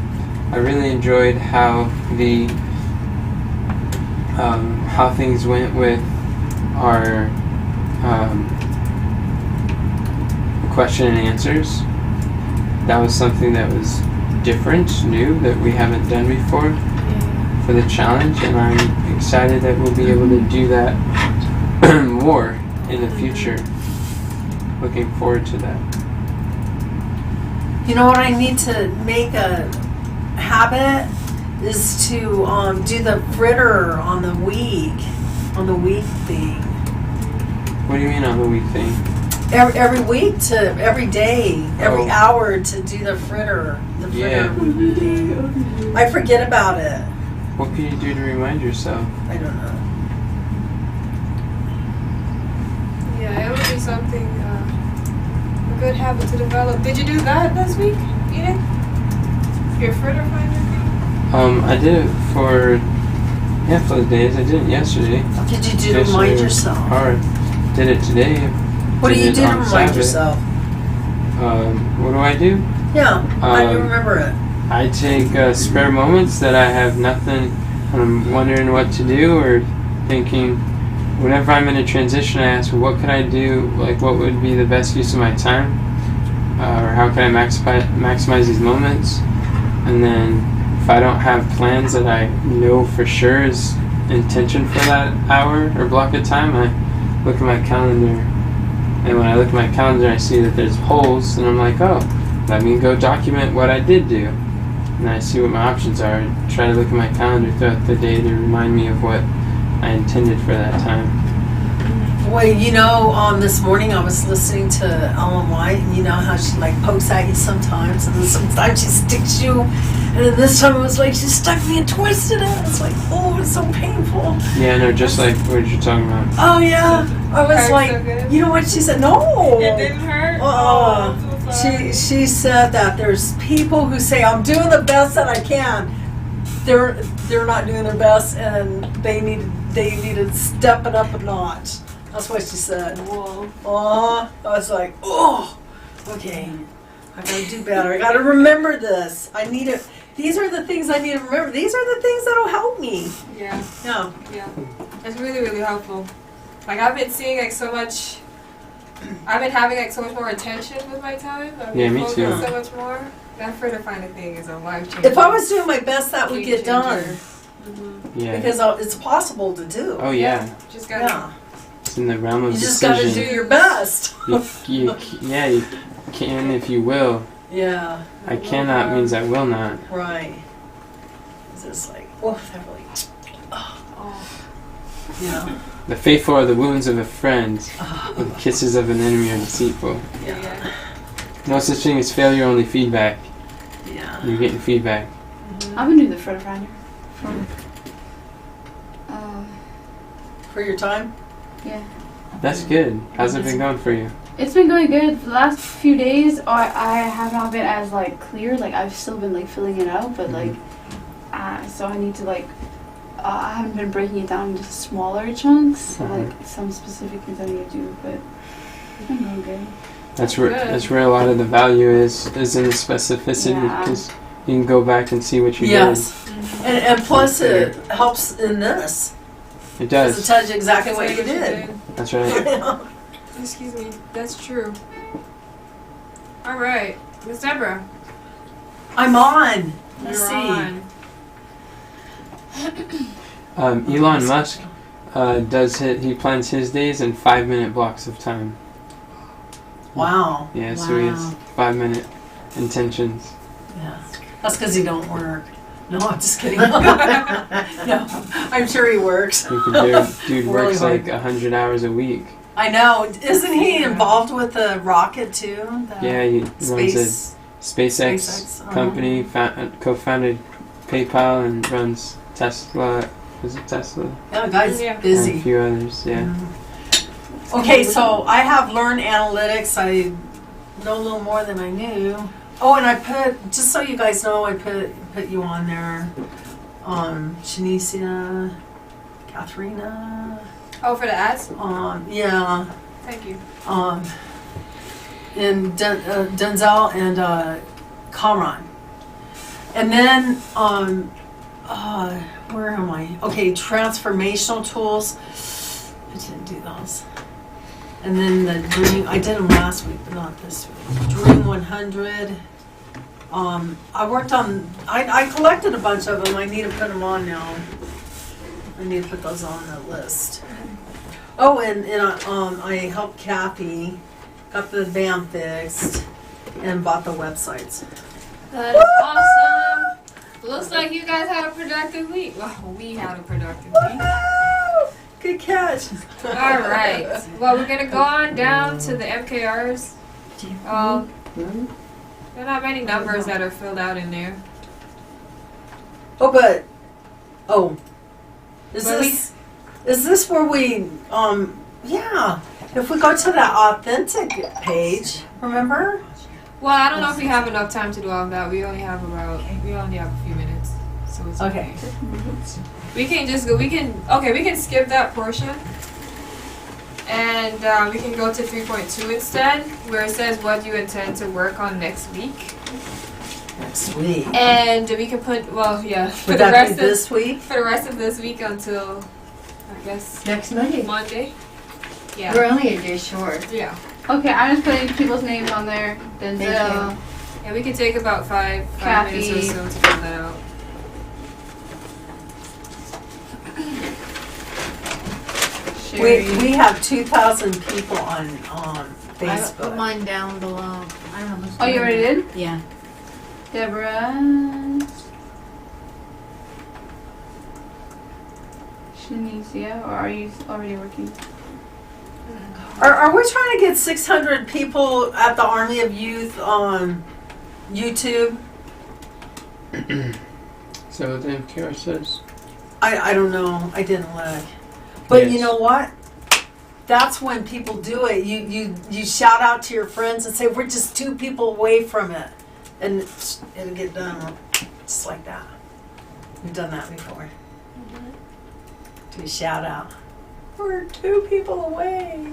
I really enjoyed how how things went with our question and answers. That was something that was different, new, that we haven't done before for the challenge, and I'm excited that we'll be able to do that more in the future. Looking forward to that. You know what I need to make a habit is to do the fritter on the week thing. What do you mean on the week thing? Every week every day, every Oh. hour to do the fritter. Yeah. Thing. I forget about it. What can you do to remind yourself? I don't know. Yeah, it would be something, a good habit to develop. Did you do that this week, Edith? Your fritter finder thing? I did it for a handful of days. I did it yesterday. What did you do to Yesterday remind was yourself? Hard. Did it today. What do Did you it do to on remind Saturday. yourself? What do I do? Yeah, how do you Um, remember it? I take spare moments that I have nothing, and I'm wondering what to do or thinking. Whenever I'm in a transition, I ask, what could I do? Like, what would be the best use of my time? Or how can I maximize these moments? And then if I don't have plans that I know for sure is intention for that hour or block of time, I look at my calendar. And when I look at my calendar, I see that there's holes, and I'm like, oh, let me go document what I did do. And I see what my options are. I try to look at my calendar throughout the day to remind me of what I intended for that time. Well, you know, this morning I was listening to Ellen White, and you know how she like pokes at you sometimes, and then sometimes she sticks you, and then this time it was like she stuck me and twisted it. It's like, oh, it's so painful. Yeah, no, just like what you're talking about. Oh yeah, I was Hurt like, so good? you know what she said? No. It didn't hurt? Uh-uh. I'm so sorry. She said that there's people who say I'm doing the best that I can. They're not doing their best, and they need to step it up a notch. That's what she said. Whoa. I was like, oh, okay, I gotta do better. I gotta remember this. I need it. These are the things I need to remember. These are the things that'll help me. Yeah. Yeah. Yeah, it's really, really helpful. Like, I've been seeing like so much. I've been having like so much more attention with my time. I've Yeah, been me too. focused so much more. That fritter finder thing is a life changer. If I was doing my best, that would get done Yeah. because it's possible to do. Oh, yeah. Just gotta. Yeah. It's in the realm of You just gotta decision. do your best. You can if you will. Yeah. I cannot means I will not. Right. It's just like, oh, that really. Oh. Yeah. The faithful are the wounds of a friend, but the kisses of an enemy are deceitful. Yeah. No such thing as failure, only feedback. Yeah. You're getting feedback. I've been doing the fritter finder for For your time. yeah. That's good. How's it been going for you? It's been going good. The last few days, I have not been as like clear. Like I've still been like filling it out, but like, so I need to like, I haven't been breaking it down into smaller chunks. So like some specific things I need to do, but it's been going good. That's where Good. a lot of the value is in the specificity, Yeah. because you can go back and see what you Yes. Mhm. And plus it helps in this. did. It Because it does. tells you exactly That's what you what did. That's right. Excuse me. That's true. All right, Miss Deborah. I'm on. Let's You're see. on. Elon Musk he plans his days in 5-minute blocks of time. Wow. Yeah, so he has Wow. 5-minute intentions. Yeah. That's because he don't work. No, I'm just kidding. No, I'm sure he works. Dude Really works hard. like 100 hours a week. I know. Isn't he involved with the rocket too? The Yeah, he runs a Space. SpaceX SpaceX, company, co-founded PayPal, and runs Tesla. Is it Tesla? Yeah, guy's Yeah. And a busy. few others, yeah. Mhm. Okay, so I have learned analytics. I know a little more than I knew. Oh, and I put, just so you guys know, I put you on there. Shanicia, Katharina. Oh, for the ads? Yeah. Thank you. And Denzel and Kamran. And then, where am I? Okay, transformational tools. I didn't do those. And then the Dream, I did them last week, but not this week. Dream 100. I worked on, I collected a bunch of them. I need to put them on now. I need to put those on the list. Oh, and I helped Kathy, got the van fixed, and bought the websites. That's awesome. Looks like you guys had a productive week. Well, we had a productive week. Woo! Good catch. All right. Well, we're gonna go on down to the MKRs. There are not many numbers that are filled out in there. Is this where we, yeah, if we go to that authentic page, remember? Well, I don't know if we have enough time to do all of that. We only have a few minutes, so it's Okay. We can just go. We can skip that portion, and we can go to 3.2 instead, where it says what you intend to work on next week, Next week. and we can put for Would the that be rest this week? for the rest of this week until I guess Next Monday. Monday. We're Yeah. only a day short. Yeah. Okay, I'm just putting people's names on there. Thank Denzel. Yeah, we can take about five Kathy. minutes or so to fill that out. Sherry. We have 2,000 people on I put Facebook. mine down below. I don't know who's Oh, you doing already it. did? Yeah. Deborah. Shanicia, or are you already working? Are we trying to get 600 people at the Army of Youth on YouTube? So what the MKR says. I don't know. I didn't look. But you Yes. know what? That's when people do it. You shout out to your friends and say, we're just 2 people away from it. And it'll get done just like that. We've done that before. Do a shout out. We're 2 people away.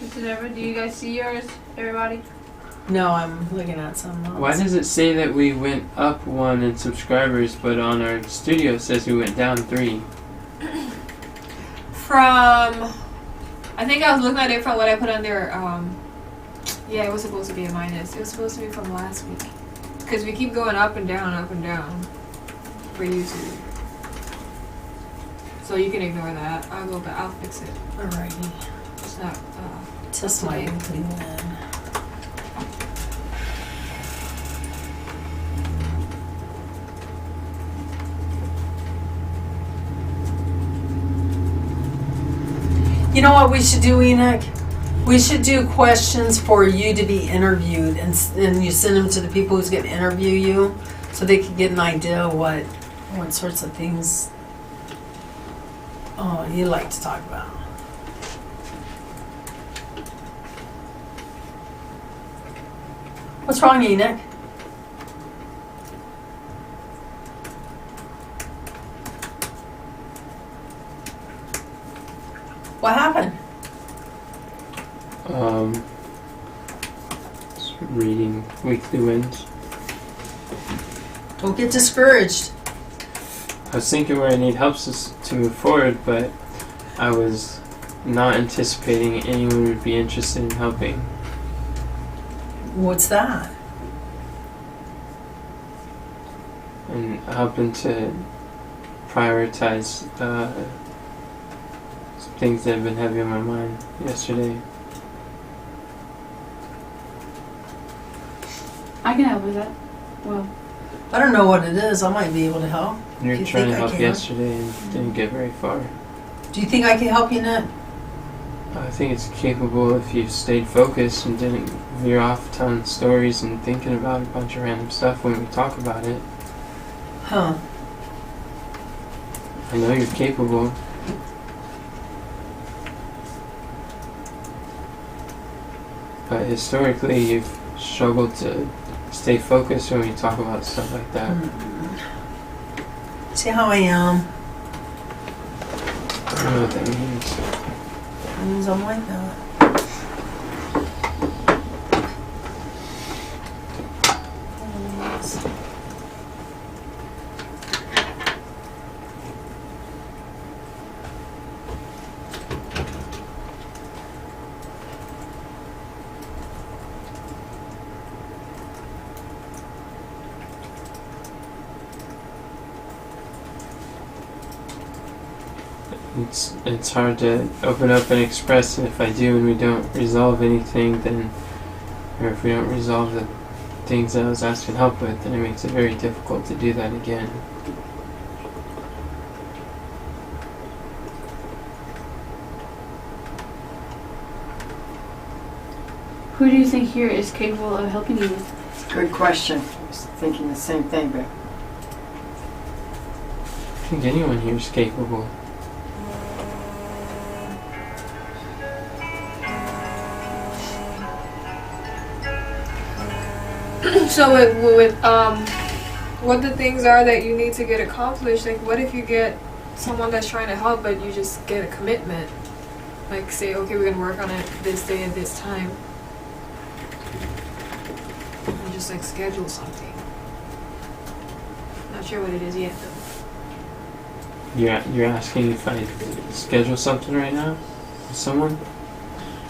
Mr. Deborah, do you guys see yours, everybody? No, I'm looking at some. Why does it say that we went up 1 in subscribers, but on our studio it says we went down 3? From, I think I was looking at it from what I put on there. Yeah, it was supposed to be a minus. It was supposed to be from last week. Because we keep going up and down for YouTube. So you can ignore that. I'll go back. I'll fix it. Alrighty. It's not. Just my weekly win. You know what we should do, Enoch? We should do questions for you to be interviewed, and you send them to the people who's going to interview you, so they can get an idea of what sorts of things you like to talk about. What's wrong, Enoch? What happened? reading weekly wins. Don't get discouraged. I was thinking where I need help to move forward, but I was not anticipating anyone would be interested in helping. What's that? And helping to prioritize some things that have been heavy on my mind yesterday. I can help with that. Well, I don't know what it is. I might be able to help. You were You trying think to I help can? yesterday and didn't get very far. Do you think I can help you, Ned? I think it's capable if you stayed focused and didn't veer off telling stories and thinking about a bunch of random stuff when we talk about it. Huh. I know you're capable. But historically, you've struggled to stay focused when we talk about stuff like that. See how I am? I don't know what that means. It means I'm like that. It's hard to open up and express, and if I do and we don't resolve anything, then, or if we don't resolve the things that I was asking help with, then it makes it very difficult to do that again. who do you think here is capable of helping you with? Good question. I was thinking the same thing, but I think anyone here is capable. So with what the things are that you need to get accomplished, like what if you get someone that's trying to help but you just get a commitment? Like say, okay, we're gonna work on it this day at this time. And just like schedule something. Not sure what it is yet though. You're asking if I schedule something right now with someone?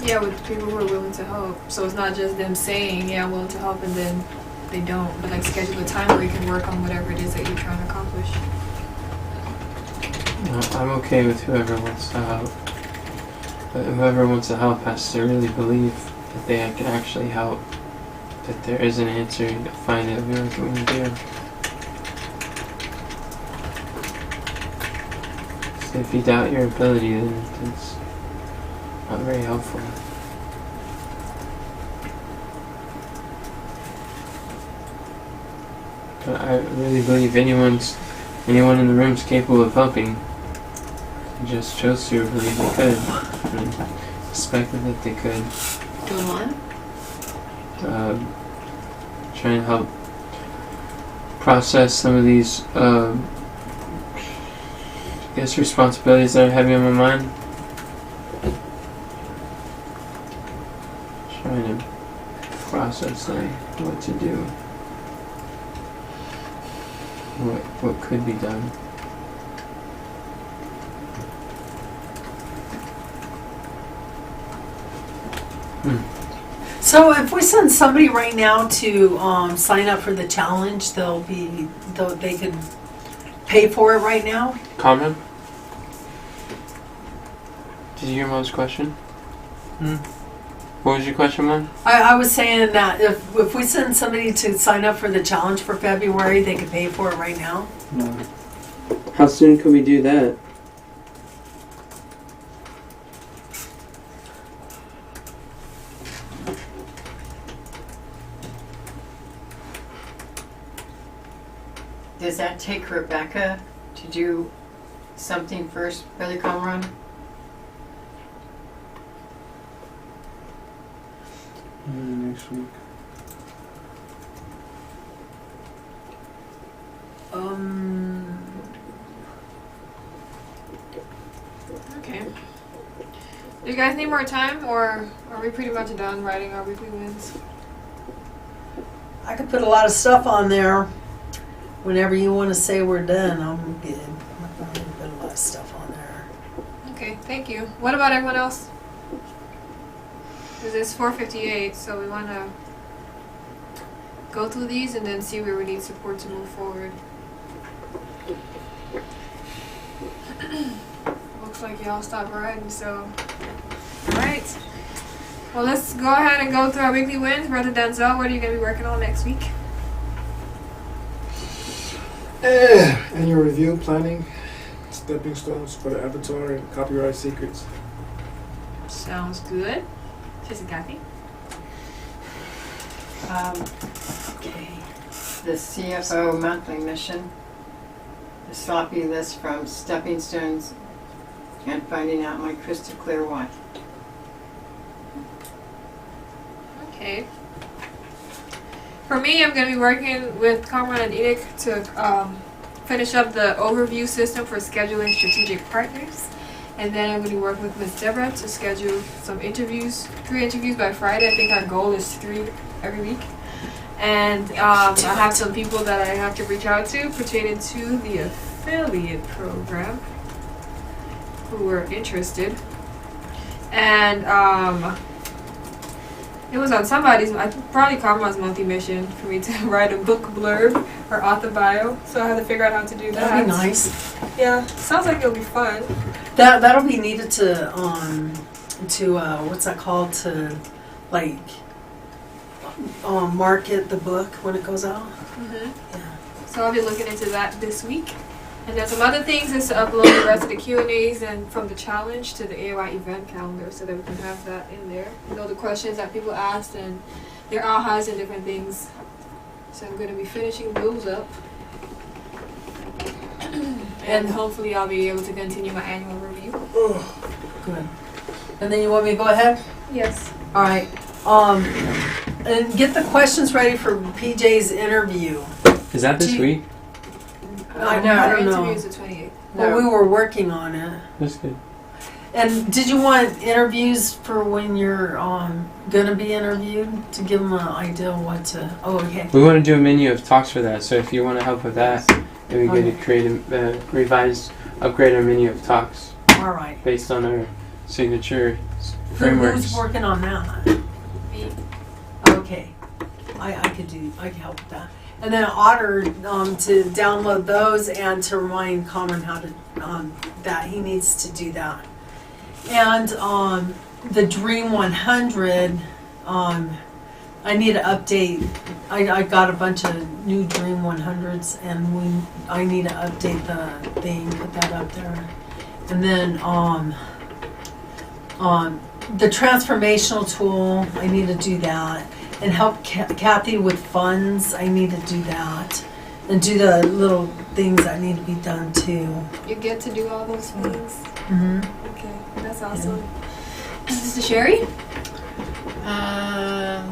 Yeah, with people who are willing to help. So it's not just them saying, yeah, I'm willing to help, and then they don't. But like schedule a time where you can work on whatever it is that you're trying to accomplish. I'm okay with whoever wants to help. But whoever wants to help has to really believe that they can actually help. That there is an answer to find it really what we do. So if you doubt your ability, then it's not very helpful. But I really believe anyone in the room is capable of helping. I just chose to believe they could. And expected that they could. Doing what? Trying to help process some of these, I guess, responsibilities that are heavy on my mind. Trying to process like what to do, what could be done. So if we send somebody right now to sign up for the challenge, they could pay for it right now? Carmen? Did you hear Mom's question? What was your question, Mom? I was saying that if we send somebody to sign up for the challenge for February, they could pay for it right now. No. How soon can we do that? does that take Rebecca to do something first, Brother Comron? Next week. Okay. Do you guys need more time, or are we pretty much done writing our weekly wins? I could put a lot of stuff on there. Whenever you want to say we're done, I'm good. I'm going to put a lot of stuff on there. Okay, thank you. What about everyone else? Because it's 4:58, so we want to go through these and then see where we need support to move forward. Looks like y'all stopped riding, so alright. Well, let's go ahead and go through our weekly wins. Brother Denzel, what are you going to be working on next week? Annual review, planning, stepping stones for the Avatar and copyright secrets. Sounds good. Sister Kathy? Okay. The CFO monthly mission, the sloppy list from stepping stones, and finding out my crystal clear why. Okay. For me, I'm going to be working with Comrade and Enoch to finish up the overview system for scheduling strategic partners. And then I'm going to be working with Ms. Deborah to schedule some interviews, 3 interviews by Friday. I think our goal is 3 every week. And I have some people that I have to reach out to pertaining to the affiliate program who are interested. And it was on somebody's, I probably Comrade's monthly mission for me to write a book blurb or author bio. So I have to figure out how to do that. That'd be nice. Yeah, sounds like it'll be fun. That'll be needed to what's that called, to like market the book when it goes out. Mm-hmm. Yeah. So I'll be looking into that this week. And then some other things is to upload the rest of the Q&As and from the challenge to the AOI event calendar so that we can have that in there. You know, the questions that people asked and their ahas and different things. So I'm going to be finishing those up. And hopefully I'll be able to continue my annual review. Good. And then you want me to go ahead? Yes. All right. And get the questions ready for PJ's interview. Is that this Do you- week? I Our don't interview know. is the 28th. Well, we were working on it. That's good. And did you want interviews for when you're gonna be interviewed to give them an idea of what to? Oh, okay. We want to do a menu of talks for that, so if you want to help with that, then we could create a upgrade our menu of talks All right. based on our signature frameworks. Who's working on that? Me. Okay. I could help with that. And then Otter to download those and to remind Common how to that he needs to do that. And the Dream 100, I need to update. I got a bunch of new Dream 100s, and I need to update the thing, put that up there. And then the transformational tool, I need to do that. And help Kathy with funds, I need to do that. And do the little things that need to be done too. You get to do all those things. Mm-hmm. Okay, that's awesome. Sister Sherry? I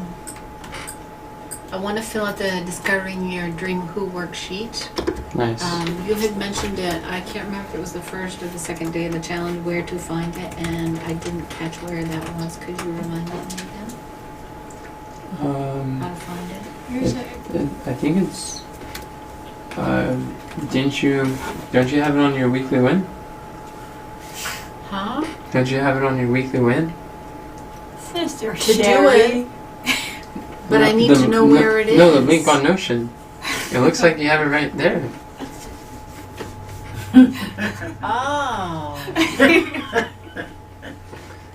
want to fill out the Discovering Your Dream Who worksheet. Nice. You had mentioned it, I can't remember if it was the first or the second day of the challenge, where to find it, and I didn't catch where that was. Could you remind me again? How to find it? I think it's. Don't you have it on your weekly win? Huh? Don't you have it on your weekly win? Sister To do Sherry. it. But I need to know where it is. No, the link on Notion. It looks like you have it right there. Oh.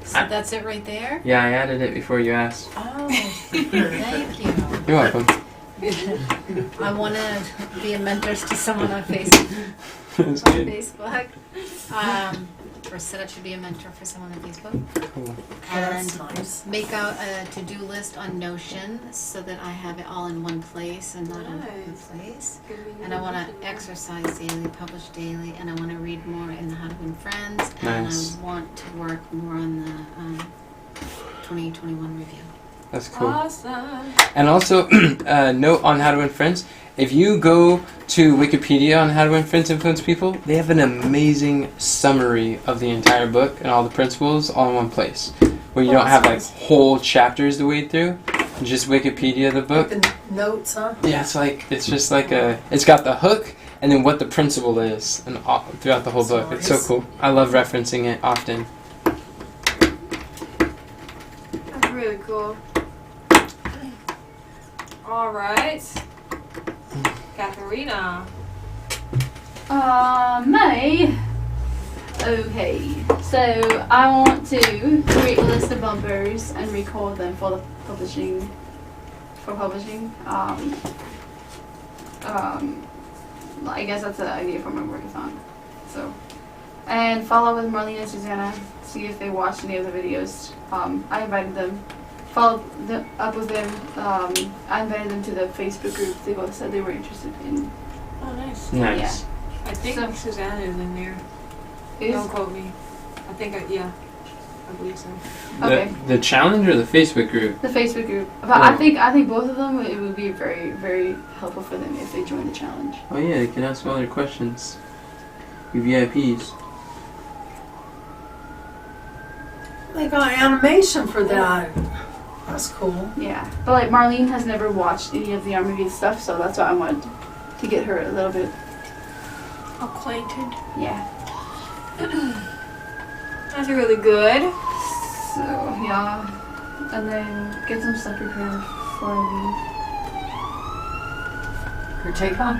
So that's it right there? Yeah, I added it before you asked. Oh, thank you. You're welcome. I want to be a mentor to someone on Facebook. That's On good. Facebook. Or set up to be a mentor for someone on Facebook. Cool. That's And nice. make out a to-do list on Notion so that I have it all in one place and not in one Nice. place. And I want to exercise daily, publish daily, and I want to read more in the How to Win Friends, and Nice. I want to work more on the 2021 review. That's cool. Awesome. And also, note on How to Win Friends, if you go to Wikipedia on How to Win Friends Influence People, they have an amazing summary of the entire book and all the principles all in one place. Where you don't have like whole chapters to wade through, just Wikipedia the book. notes, huh? Yeah, it's just like it's got the hook and then what the principle is, and all, throughout the whole book. It's so cool. I love referencing it often. That's really cool. All right, Katharina. Okay, so I want to create a list of bumpers and record them for the publishing. I guess that's an idea for my workathon. So, and follow with Marlene and Susanna, see if they watched any of the videos. I invited them, followed up with them. I invited them to the Facebook group. They both said they were interested in. Oh, nice. Nice. I think So- Susanna is in there. Is, Don't quote me. I think, yeah. I believe so. Okay. The challenge or the Facebook group? The Facebook group, but Yeah. I think both of them, it would be very, very helpful for them if they join the challenge. Oh yeah, you can ask all their questions. You VIPs. They got animation for that. That's cool. Yeah, but like Marlene has never watched any of the Army stuff, so that's why I wanted to get her a little bit. Acquainted. Yeah. That's really good. So yeah, and then get some stuff prepared for me. Her take home?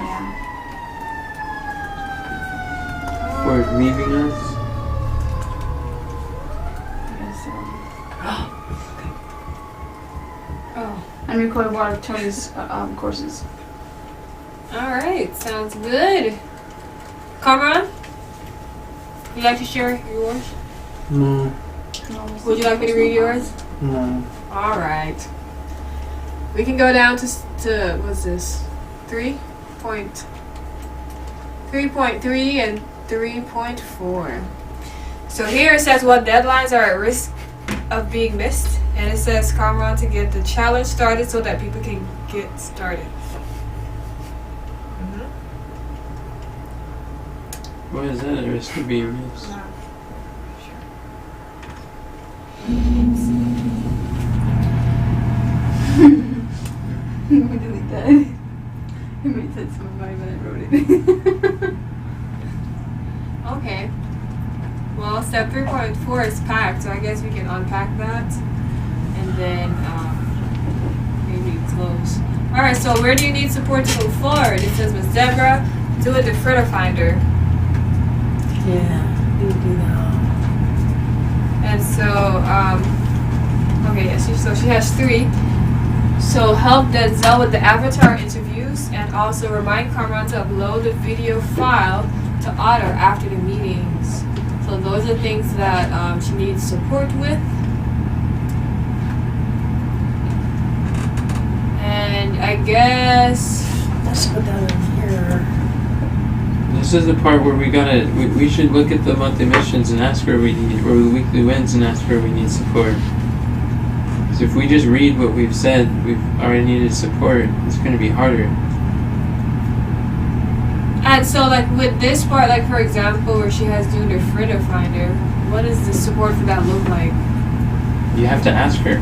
Yeah. For leaving us. I guess so. Oh. And record one of Tony's courses. All right. Sounds good. Cameron, you like to share yours? No, Would you like me to read yours? no. All right. We can go down to what's this? 3.3 and 3.4. So here it says what deadlines are at risk of being missed, and it says Cameron to get the challenge started so that people can get started. What is that? A risk of being missed? Let me delete that. It made sense in my mind when I wrote it. Okay. Well, step 3.4 is packed, so I guess we can unpack that and then maybe close. All right. So where do you need support to move forward? It says Miss Deborah, do it the Fritter Finder. Yeah, you do that. And so, okay, yeah, so she has 3. So help Denzel with the avatar interviews and also remind Cameron to upload the video file to Otter after the meetings. So those are things that she needs support with. And I guess, Let's put that in here. This is the part where we should look at the monthly missions and ask where we need, or the weekly wins and ask where we need support. Because if we just read what we've said, we've already needed support, it's going to be harder. and so like with this part, like for example, where she has doing the Fritter Finder, what does the support for that look like? You have to ask her.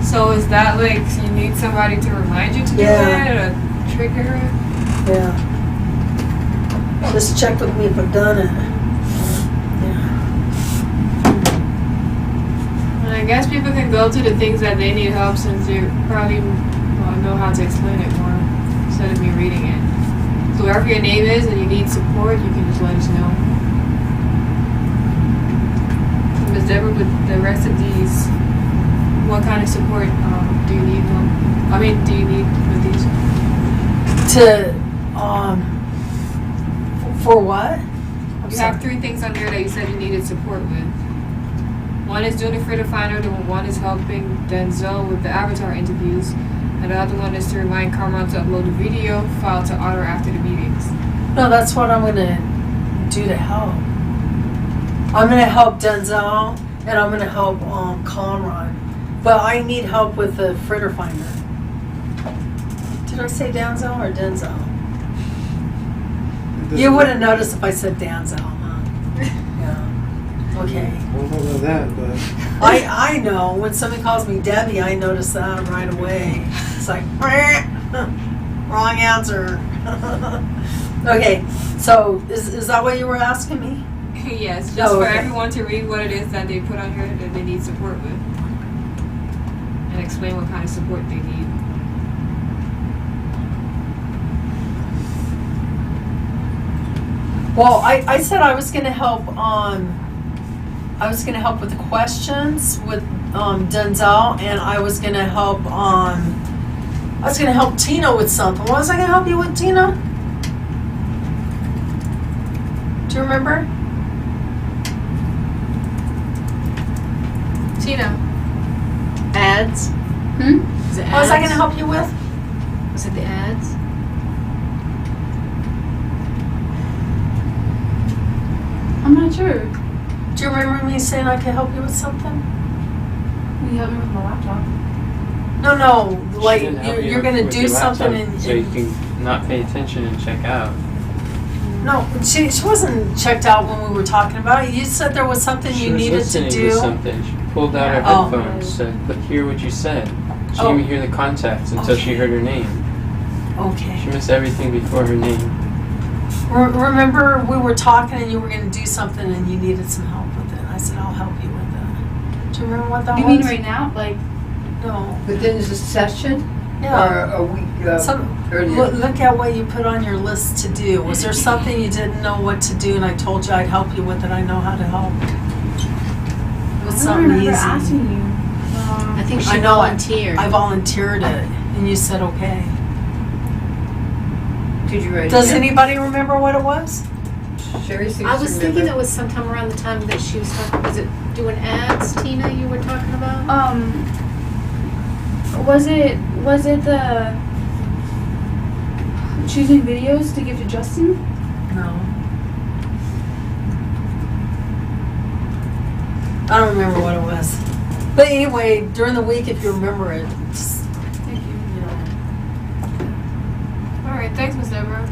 So is that like you need somebody to remind you to do Yeah. it or trigger it? Yeah. Just check with me if I've done it. Yeah. And I guess people can go to the things that they need help since they probably know how to explain it more instead of me reading it. So wherever your name is and you need support, you can just let us know. Ms. Deborah, with the rest of these, what kind of support do you need? Do you need with these? To, for what? You have 3 things on there that you said you needed support with. One is doing the Fritter Finder, the one is helping Denzel with the avatar interviews, and the other one is to remind Cameron to upload the video file to Otter after the meetings. No, that's what I'm gonna do to help. I'm gonna help Denzel and I'm gonna help Conrad. But I need help with the Fritter Finder. Did I say Denzel or Denzel? You wouldn't notice if I said Denzel, huh? Yeah. Okay. I don't know about that, but I know when somebody calls me Debbie, I notice that right away. It's like, wrong answer. Okay, so is that what you were asking me? Yes, just Oh, for okay. everyone to read what it is that they put on here that they need support with. And explain what kind of support they need. Well, I said I was gonna help with the questions with Denzel, and I was gonna help Tina with something. What was I gonna help you with, Tina? Do you remember? Tina, Ads? is it What was I ads? gonna help you with? Was it the ads? I'm not sure. Do you remember me saying I could help you with something? Will you help me with my laptop? No, like She didn't help you you're gonna with do your something laptop, and so you can not pay attention and check out. no, she wasn't checked out when we were talking about it. You said there was something She you was needed listening to do. something. She pulled out her Oh. headphones, said, "But hear what you said." She Oh. didn't even hear the context until she Okay. heard her name. Okay. She missed everything before her name. Remember we were talking and you were going to do something and you needed some help with it. I said I'll help you with it. Do you remember what that You was? mean right now? Like, No. Within the session Yeah. or a week earlier? Look at what you put on your list to do. Was there something you didn't know what to do and I told you I'd help you with it? I know how to help. It was I don't something remember easy. asking you. I think she I know it. volunteered. I volunteered it and you said okay. Did you write Does it? anybody remember what it was? Sherry seems I to was thinking remember. it was sometime around the time that she was talking. Was it doing ads, Tina? You were talking about? Was it the choosing videos to give to Justin? No. I don't remember what it was. But anyway, during the week, if you remember it, just, Thank you. you know. Alright, thanks, Miss Deborah.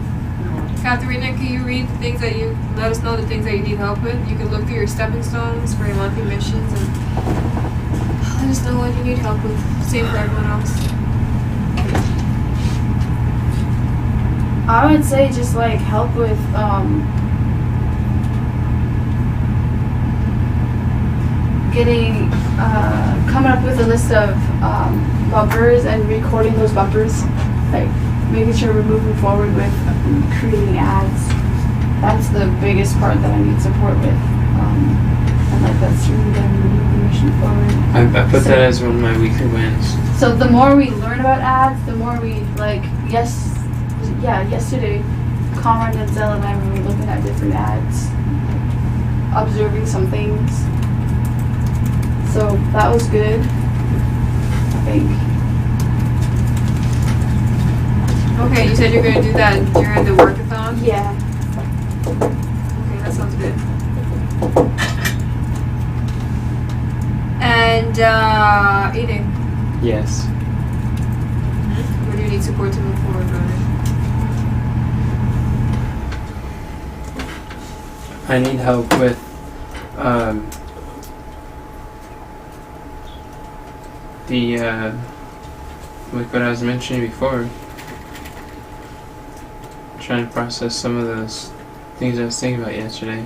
Katharina, can you read the things that you let us know the things that you need help with? You can look through your stepping stones for your monthly missions and let us know what you need help with. Same for everyone else. I would say just like help with getting coming up with a list of bumpers and recording those bumpers, like making sure we're moving forward with creating ads. That's the biggest part that I need support with, and like that's really going to move the mission forward. I put that as one of my weekly wins. So the more we learn about ads, the more we like. Yesterday, Conrad, Denzel, and I were looking at different ads, observing some things. So that was good, I think. Okay, you said you're gonna do that during the workathon? Yeah. Okay, that sounds good. And eating. Yes. Where do you need support to move forward, brother? I need help with like what I was mentioning before. Trying to process some of those things I was thinking about yesterday.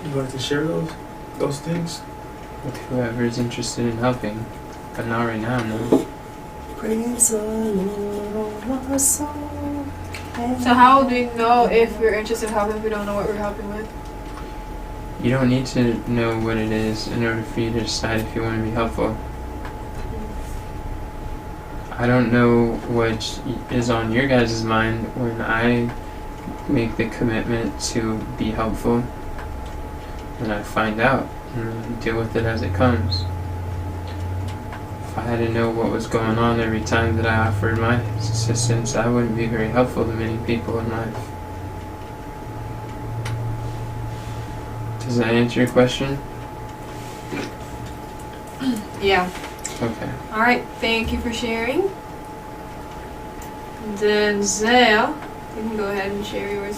You like to share those things? With whoever is interested in helping. But not right now, no. Praise the Lord, oh my soul. So how do we know if we're interested in helping if we don't know what we're helping with? You don't need to know what it is in order for you to decide if you want to be helpful. I don't know what is on your guys' mind when I make the commitment to be helpful. And I find out and deal with it as it comes. If I had to know what was going on every time that I offered my assistance, I wouldn't be very helpful to many people in life. Does that answer your question? Yeah. Okay. Alright, thank you for sharing. Denzel, you can go ahead and share yours.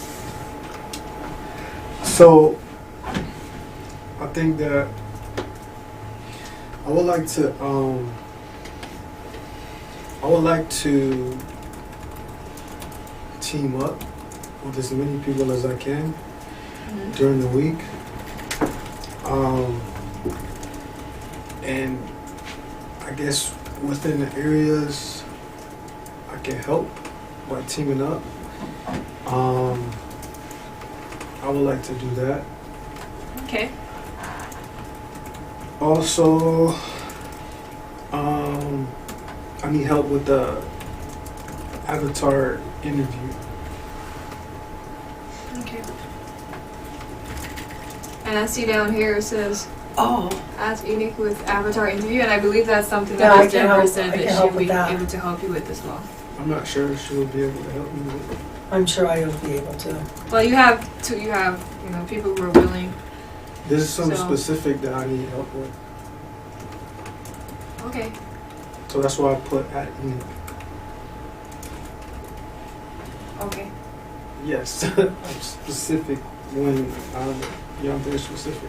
So, I think that I would like to I would like to team up with as many people as I can during the week. And I guess within the areas I can help by teaming up. I would like to do that. Okay. Also, I need help with the avatar interview. Okay. And I see down here it says Oh, ask Enoch with avatar interview, and I believe that's something Yeah, I that can Deborah help- said I can that help she'll with be that. able to help you with as well. I'm not sure if she will be able to help me with it. I'm sure I will be able to. Well, you have people who are willing. This is something So- specific that I need help with. Okay. So that's why I put at Enoch. Okay. Yes, I'm specific when I'm very specific.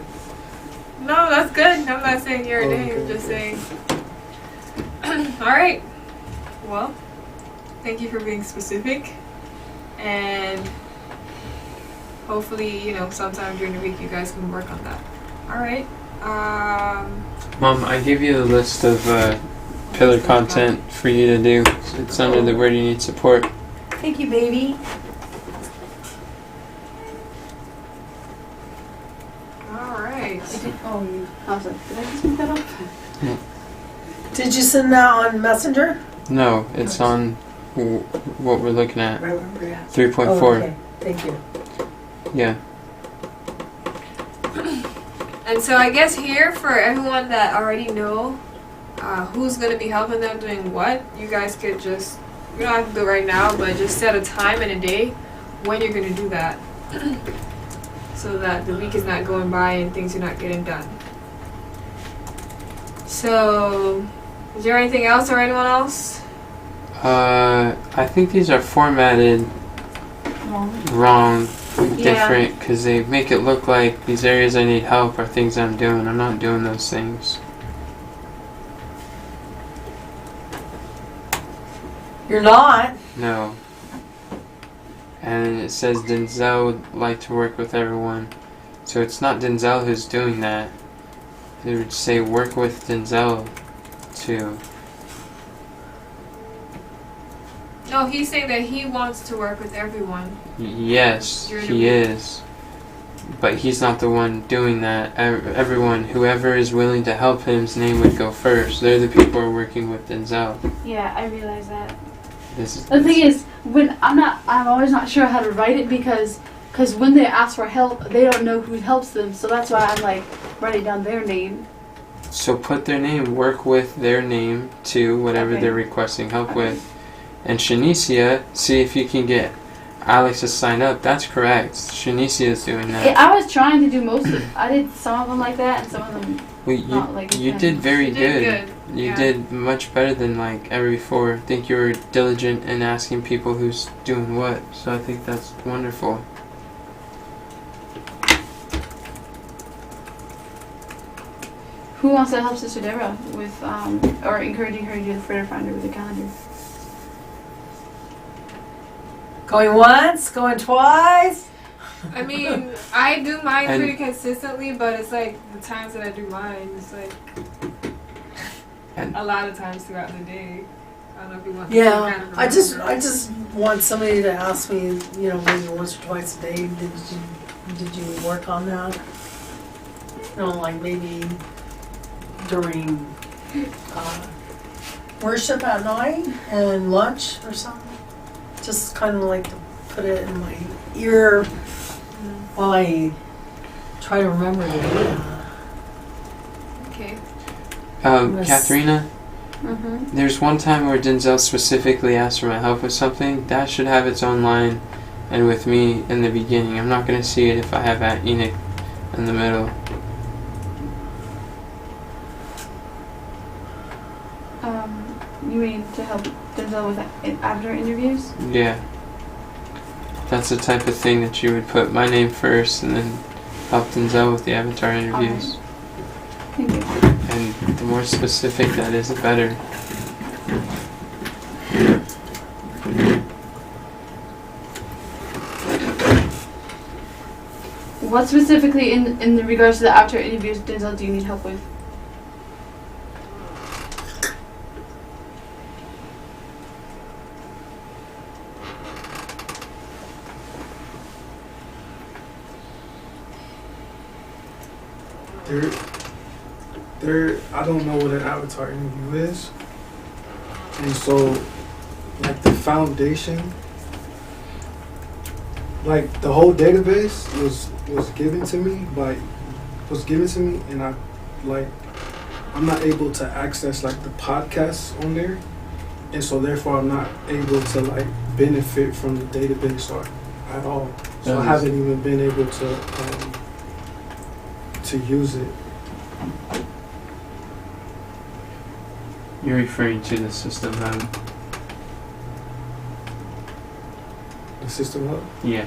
No, that's good. I'm not saying your Oh, name. okay, I'm just okay. saying. All right. Well, thank you for being specific, and hopefully, sometime during the week you guys can work on that. All right. Mom, I gave you the list of pillar content for you to do. It's under the word you need support. Thank you, baby. All right. I was like, did I just make that up? Did you send that on Messenger? No, it's on what we're looking at. Right where we're at. 3.4. Oh, okay. Thank you. Yeah. And so I guess here for everyone that already know who's going to be helping them doing what, you guys could just, you don't have to do it right now, but just set a time and a day when you're going to do that. So that the week is not going by and things are not getting done. So, is there anything else or anyone else? I think these are formatted wrong, different, because they make it look like these areas I need help are things I'm doing. I'm not doing those things. You're not? No. And it says Denzel would like to work with everyone. So it's not Denzel who's doing that. They would say work with Denzel too. No, he's saying that he wants to work with everyone. Yes, You're he the- is. But he's not the one doing that. Everyone, whoever is willing to help him's name would go first. They're the people who are working with Denzel. Yeah, I realize that. This The thing is, when I'm always not sure how to write it because when they ask for help, they don't know who helps them. So that's why I'm like writing down their name. So put their name, work with their name to whatever Okay. they're requesting help with. And Shanicia, see if you can get Alex to sign up. That's correct. Shanicia is doing that. I was trying to do most of. I did some of them like that, and some of them Well, not like you him. did very You did good. You Yeah. did much better than like ever before. I think you were diligent in asking people who's doing what. So I think that's wonderful. Who wants to help Sister Deborah with or encouraging her to do the Fritter Finder with the calendar? Going once, going twice. I mean, I do mine And- pretty consistently, but it's like the times that I do mine, it's like And- a lot of times throughout the day. I don't know if you want to Yeah, kind of I just remember. want somebody to ask me, maybe once or twice a day. Did you work on that? Like maybe during worship at night and lunch or something. Just kind of like to put it in my ear while I try to remember to do that. Okay. Yes. Katharina, Mm-hmm. there's one time where Denzel specifically asked for my help with something. That should have its own line and with me in the beginning. I'm not going to see it if I have at Enoch in the middle. You mean to help Denzel with after interviews? Yeah. That's the type of thing that you would put my name first and then help Denzel with the avatar interviews. Thank you. And the more specific that is, the better. What specifically in the regards to the after interviews, Denzel, do you need help with? I don't know what an avatar interview is, and so like the foundation, like the whole database was given to me, and I'm not able to access like the podcasts on there, and so therefore I'm not able to like benefit from the database at all. So I haven't even been able to use it. You're referring to the system hub. The system hub? Yeah.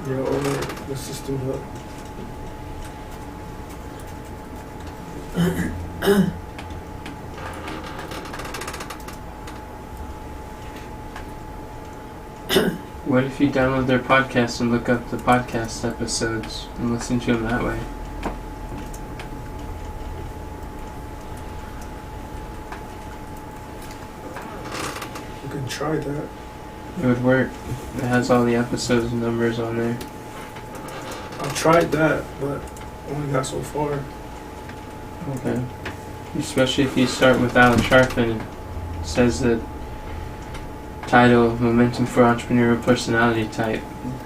Yeah, or the system hub. What if you download their podcast and look up the podcast episodes and listen to them that way? You can try that. It would work. It has all the episodes numbers on there. I've tried that, but only got so far. Okay. Especially if you start with Alex Sharpton, it says that title Momentum for Entrepreneurial Personality Type.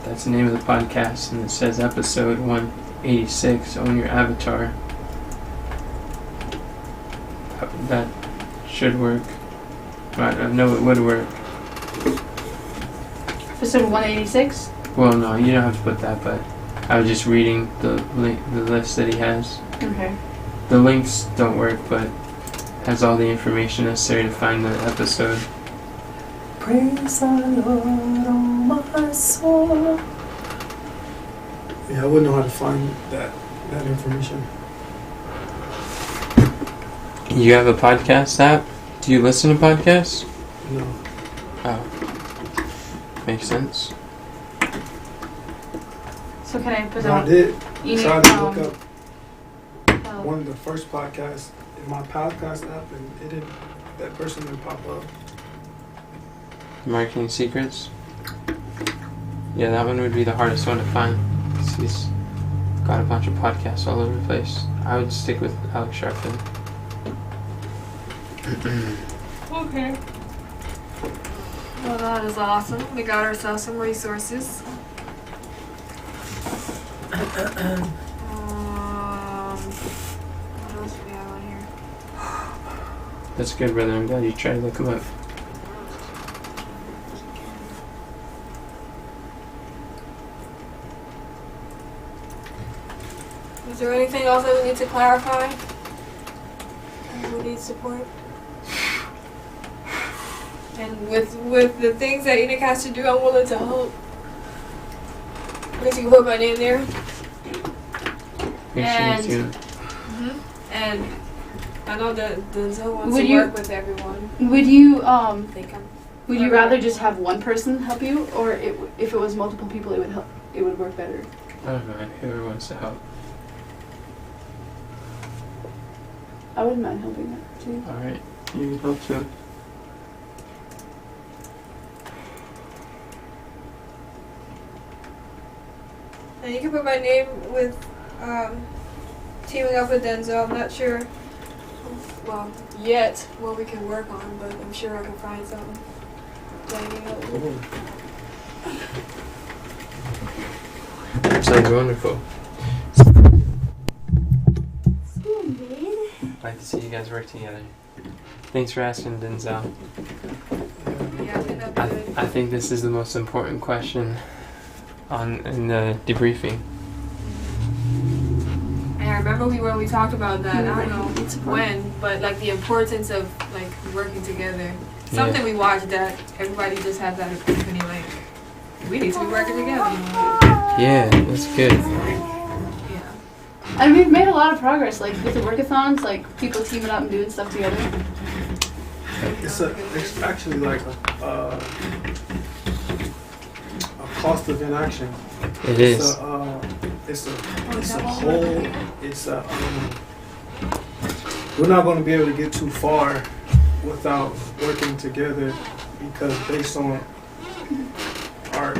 That's the name of the podcast, and it says episode 186, Own Your Avatar. That should work. I know it would work. Episode 186? Well, no, you don't have to put that, but I was just reading the list that he has. Okay. The links don't work, but has all the information necessary to find the episode. Praise the Lord, oh my soul. Yeah, I wouldn't know how to find that information. You have a podcast app? Do you listen to podcasts? No. Oh. Makes sense. So can I put No, I on? did. You So I need, did look up oh. one of the first podcasts in my podcast app, and that person didn't pop up. Marketing Secrets? Yeah, that one would be the hardest one to find. He's got a bunch of podcasts all over the place. I would stick with Alex Sharpton. Okay. Well, that is awesome. We got ourselves some resources. What else do we have on here? That's good, brother. I'm glad you tried to look him up. Is there anything else that we need to clarify? We need support. And with the things that Enoch has to do, I'm willing to help. I guess you can put my name there. And and I know that Denzel wants Would to you- work with everyone. Would you Think I'm would you rather just have one person help you, or if it was multiple people, it would work better? I don't know. Whoever wants to help. I wouldn't mind helping that too. Alright. You can help too. And you can put my name with teaming up with Denzel. I'm not sure, well, yet what we can work on, but I'm sure I can find something. Sounds wonderful. I'd like to see you guys work together. Thanks for asking, Denzel. Yeah, I think that'd be good. I think this is the most important question in the debriefing. And I remember when we talked about that, I don't know when, but like the importance of like working together. Something we watched that everybody just had that epiphany, like, we need to be working together. Yeah, that's good. Yeah. And we've made a lot of progress, like with the workathons, like people teaming up and doing stuff together. It's actually like a cost of inaction. It It's is. it's a whole. It's a. We're not going to be able to get too far without working together, because based on our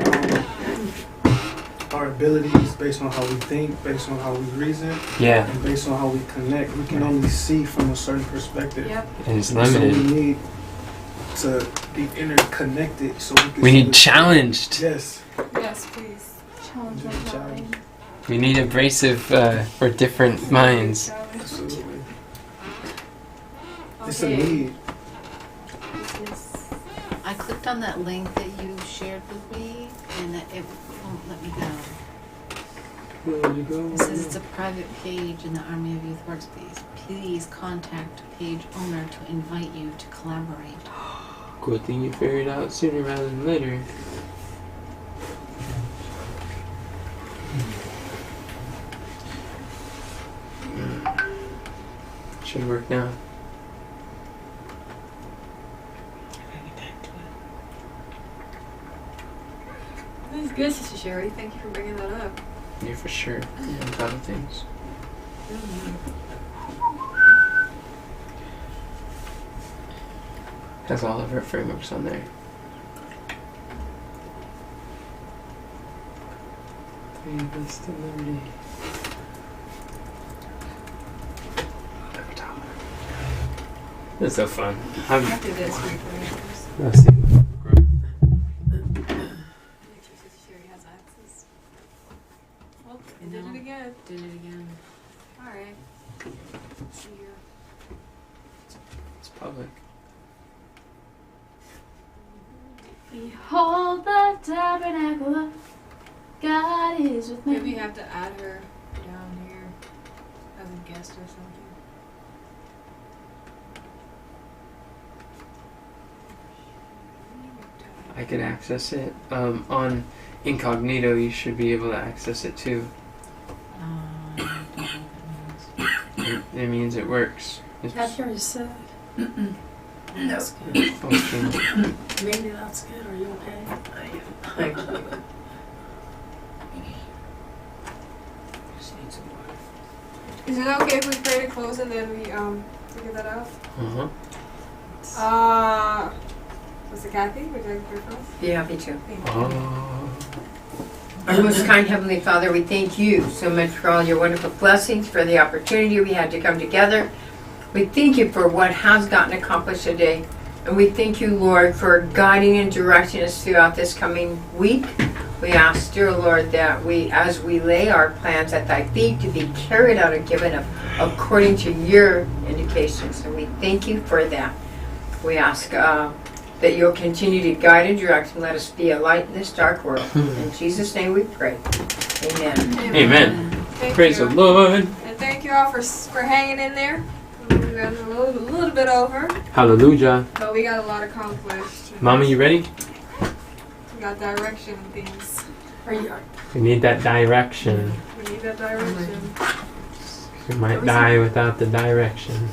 abilities, based on how we think, based on how we reason, Yeah, and based on how we connect, we can only see from a certain perspective. Yep. it is So we limited. need to be interconnected so we can. We see need the- challenged. Yes. Yes, please. Challenge my Challenge. mind. We need abrasive for different minds. Absolutely. It's a Okay. need. I clicked on that link that you shared with me, and it won't let me go. Where would you go? It says it's a private page in the Army of Youth Workspace. Please contact page owner to invite you to collaborate. Good thing you figured it out sooner rather than later. Should work now. That's good, Sister Sherry. Thank you for bringing that up. Yeah, for sure. Yeah, on top of things. Has all of our frameworks on there. Three bits to liberty. That's so fun. After this, we first. Let's see. Make sure Sister Sherry has access. Oh, you did it again. Did it again. Alright. See here. It's public. Behold the tabernacle of God is with me. Maybe you have to add her down here as a guest or something. I could access it. On incognito, you should be able to access it too. I don't know what that means. It means it works. It's That's good. functional. Maybe that's good. Are you okay? Just need some water. Is it okay if we pray to close and then we figure that out? Uh-huh. Was it Kathy? Would you like to pray for us? Be happy to. Thank you. Oh. Our most kind Heavenly Father, we thank you so much for all your wonderful blessings, for the opportunity we had to come together. We thank you for what has gotten accomplished today. And we thank you, Lord, for guiding and directing us throughout this coming week. We ask, dear Lord, that as we lay our plans at thy feet to be carried out and given up according to your indications. And we thank you for that. We ask that you'll continue to guide and direct and let us be a light in this dark world. In Jesus' name we pray. Amen. Amen. Thank Praise you. the Lord. And thank you all for hanging in there. We got a little bit over, Hallelujah. but we got a lot accomplished. Mama, you ready? We got direction and things. Are you? We need that direction. We need that direction. We might die without the direction.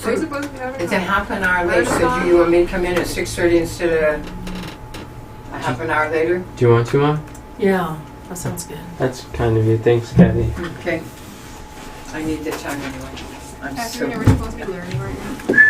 We're supposed to be having It's a half an hour late, so do you want me to come in at 6:30 instead of a half an hour later? Do you want to, Mom? Yeah, that sounds good. That's kind of you. Thanks, Kathy. Okay. I need the time anyway. I'm Kathy, so we're supposed to be learning right now.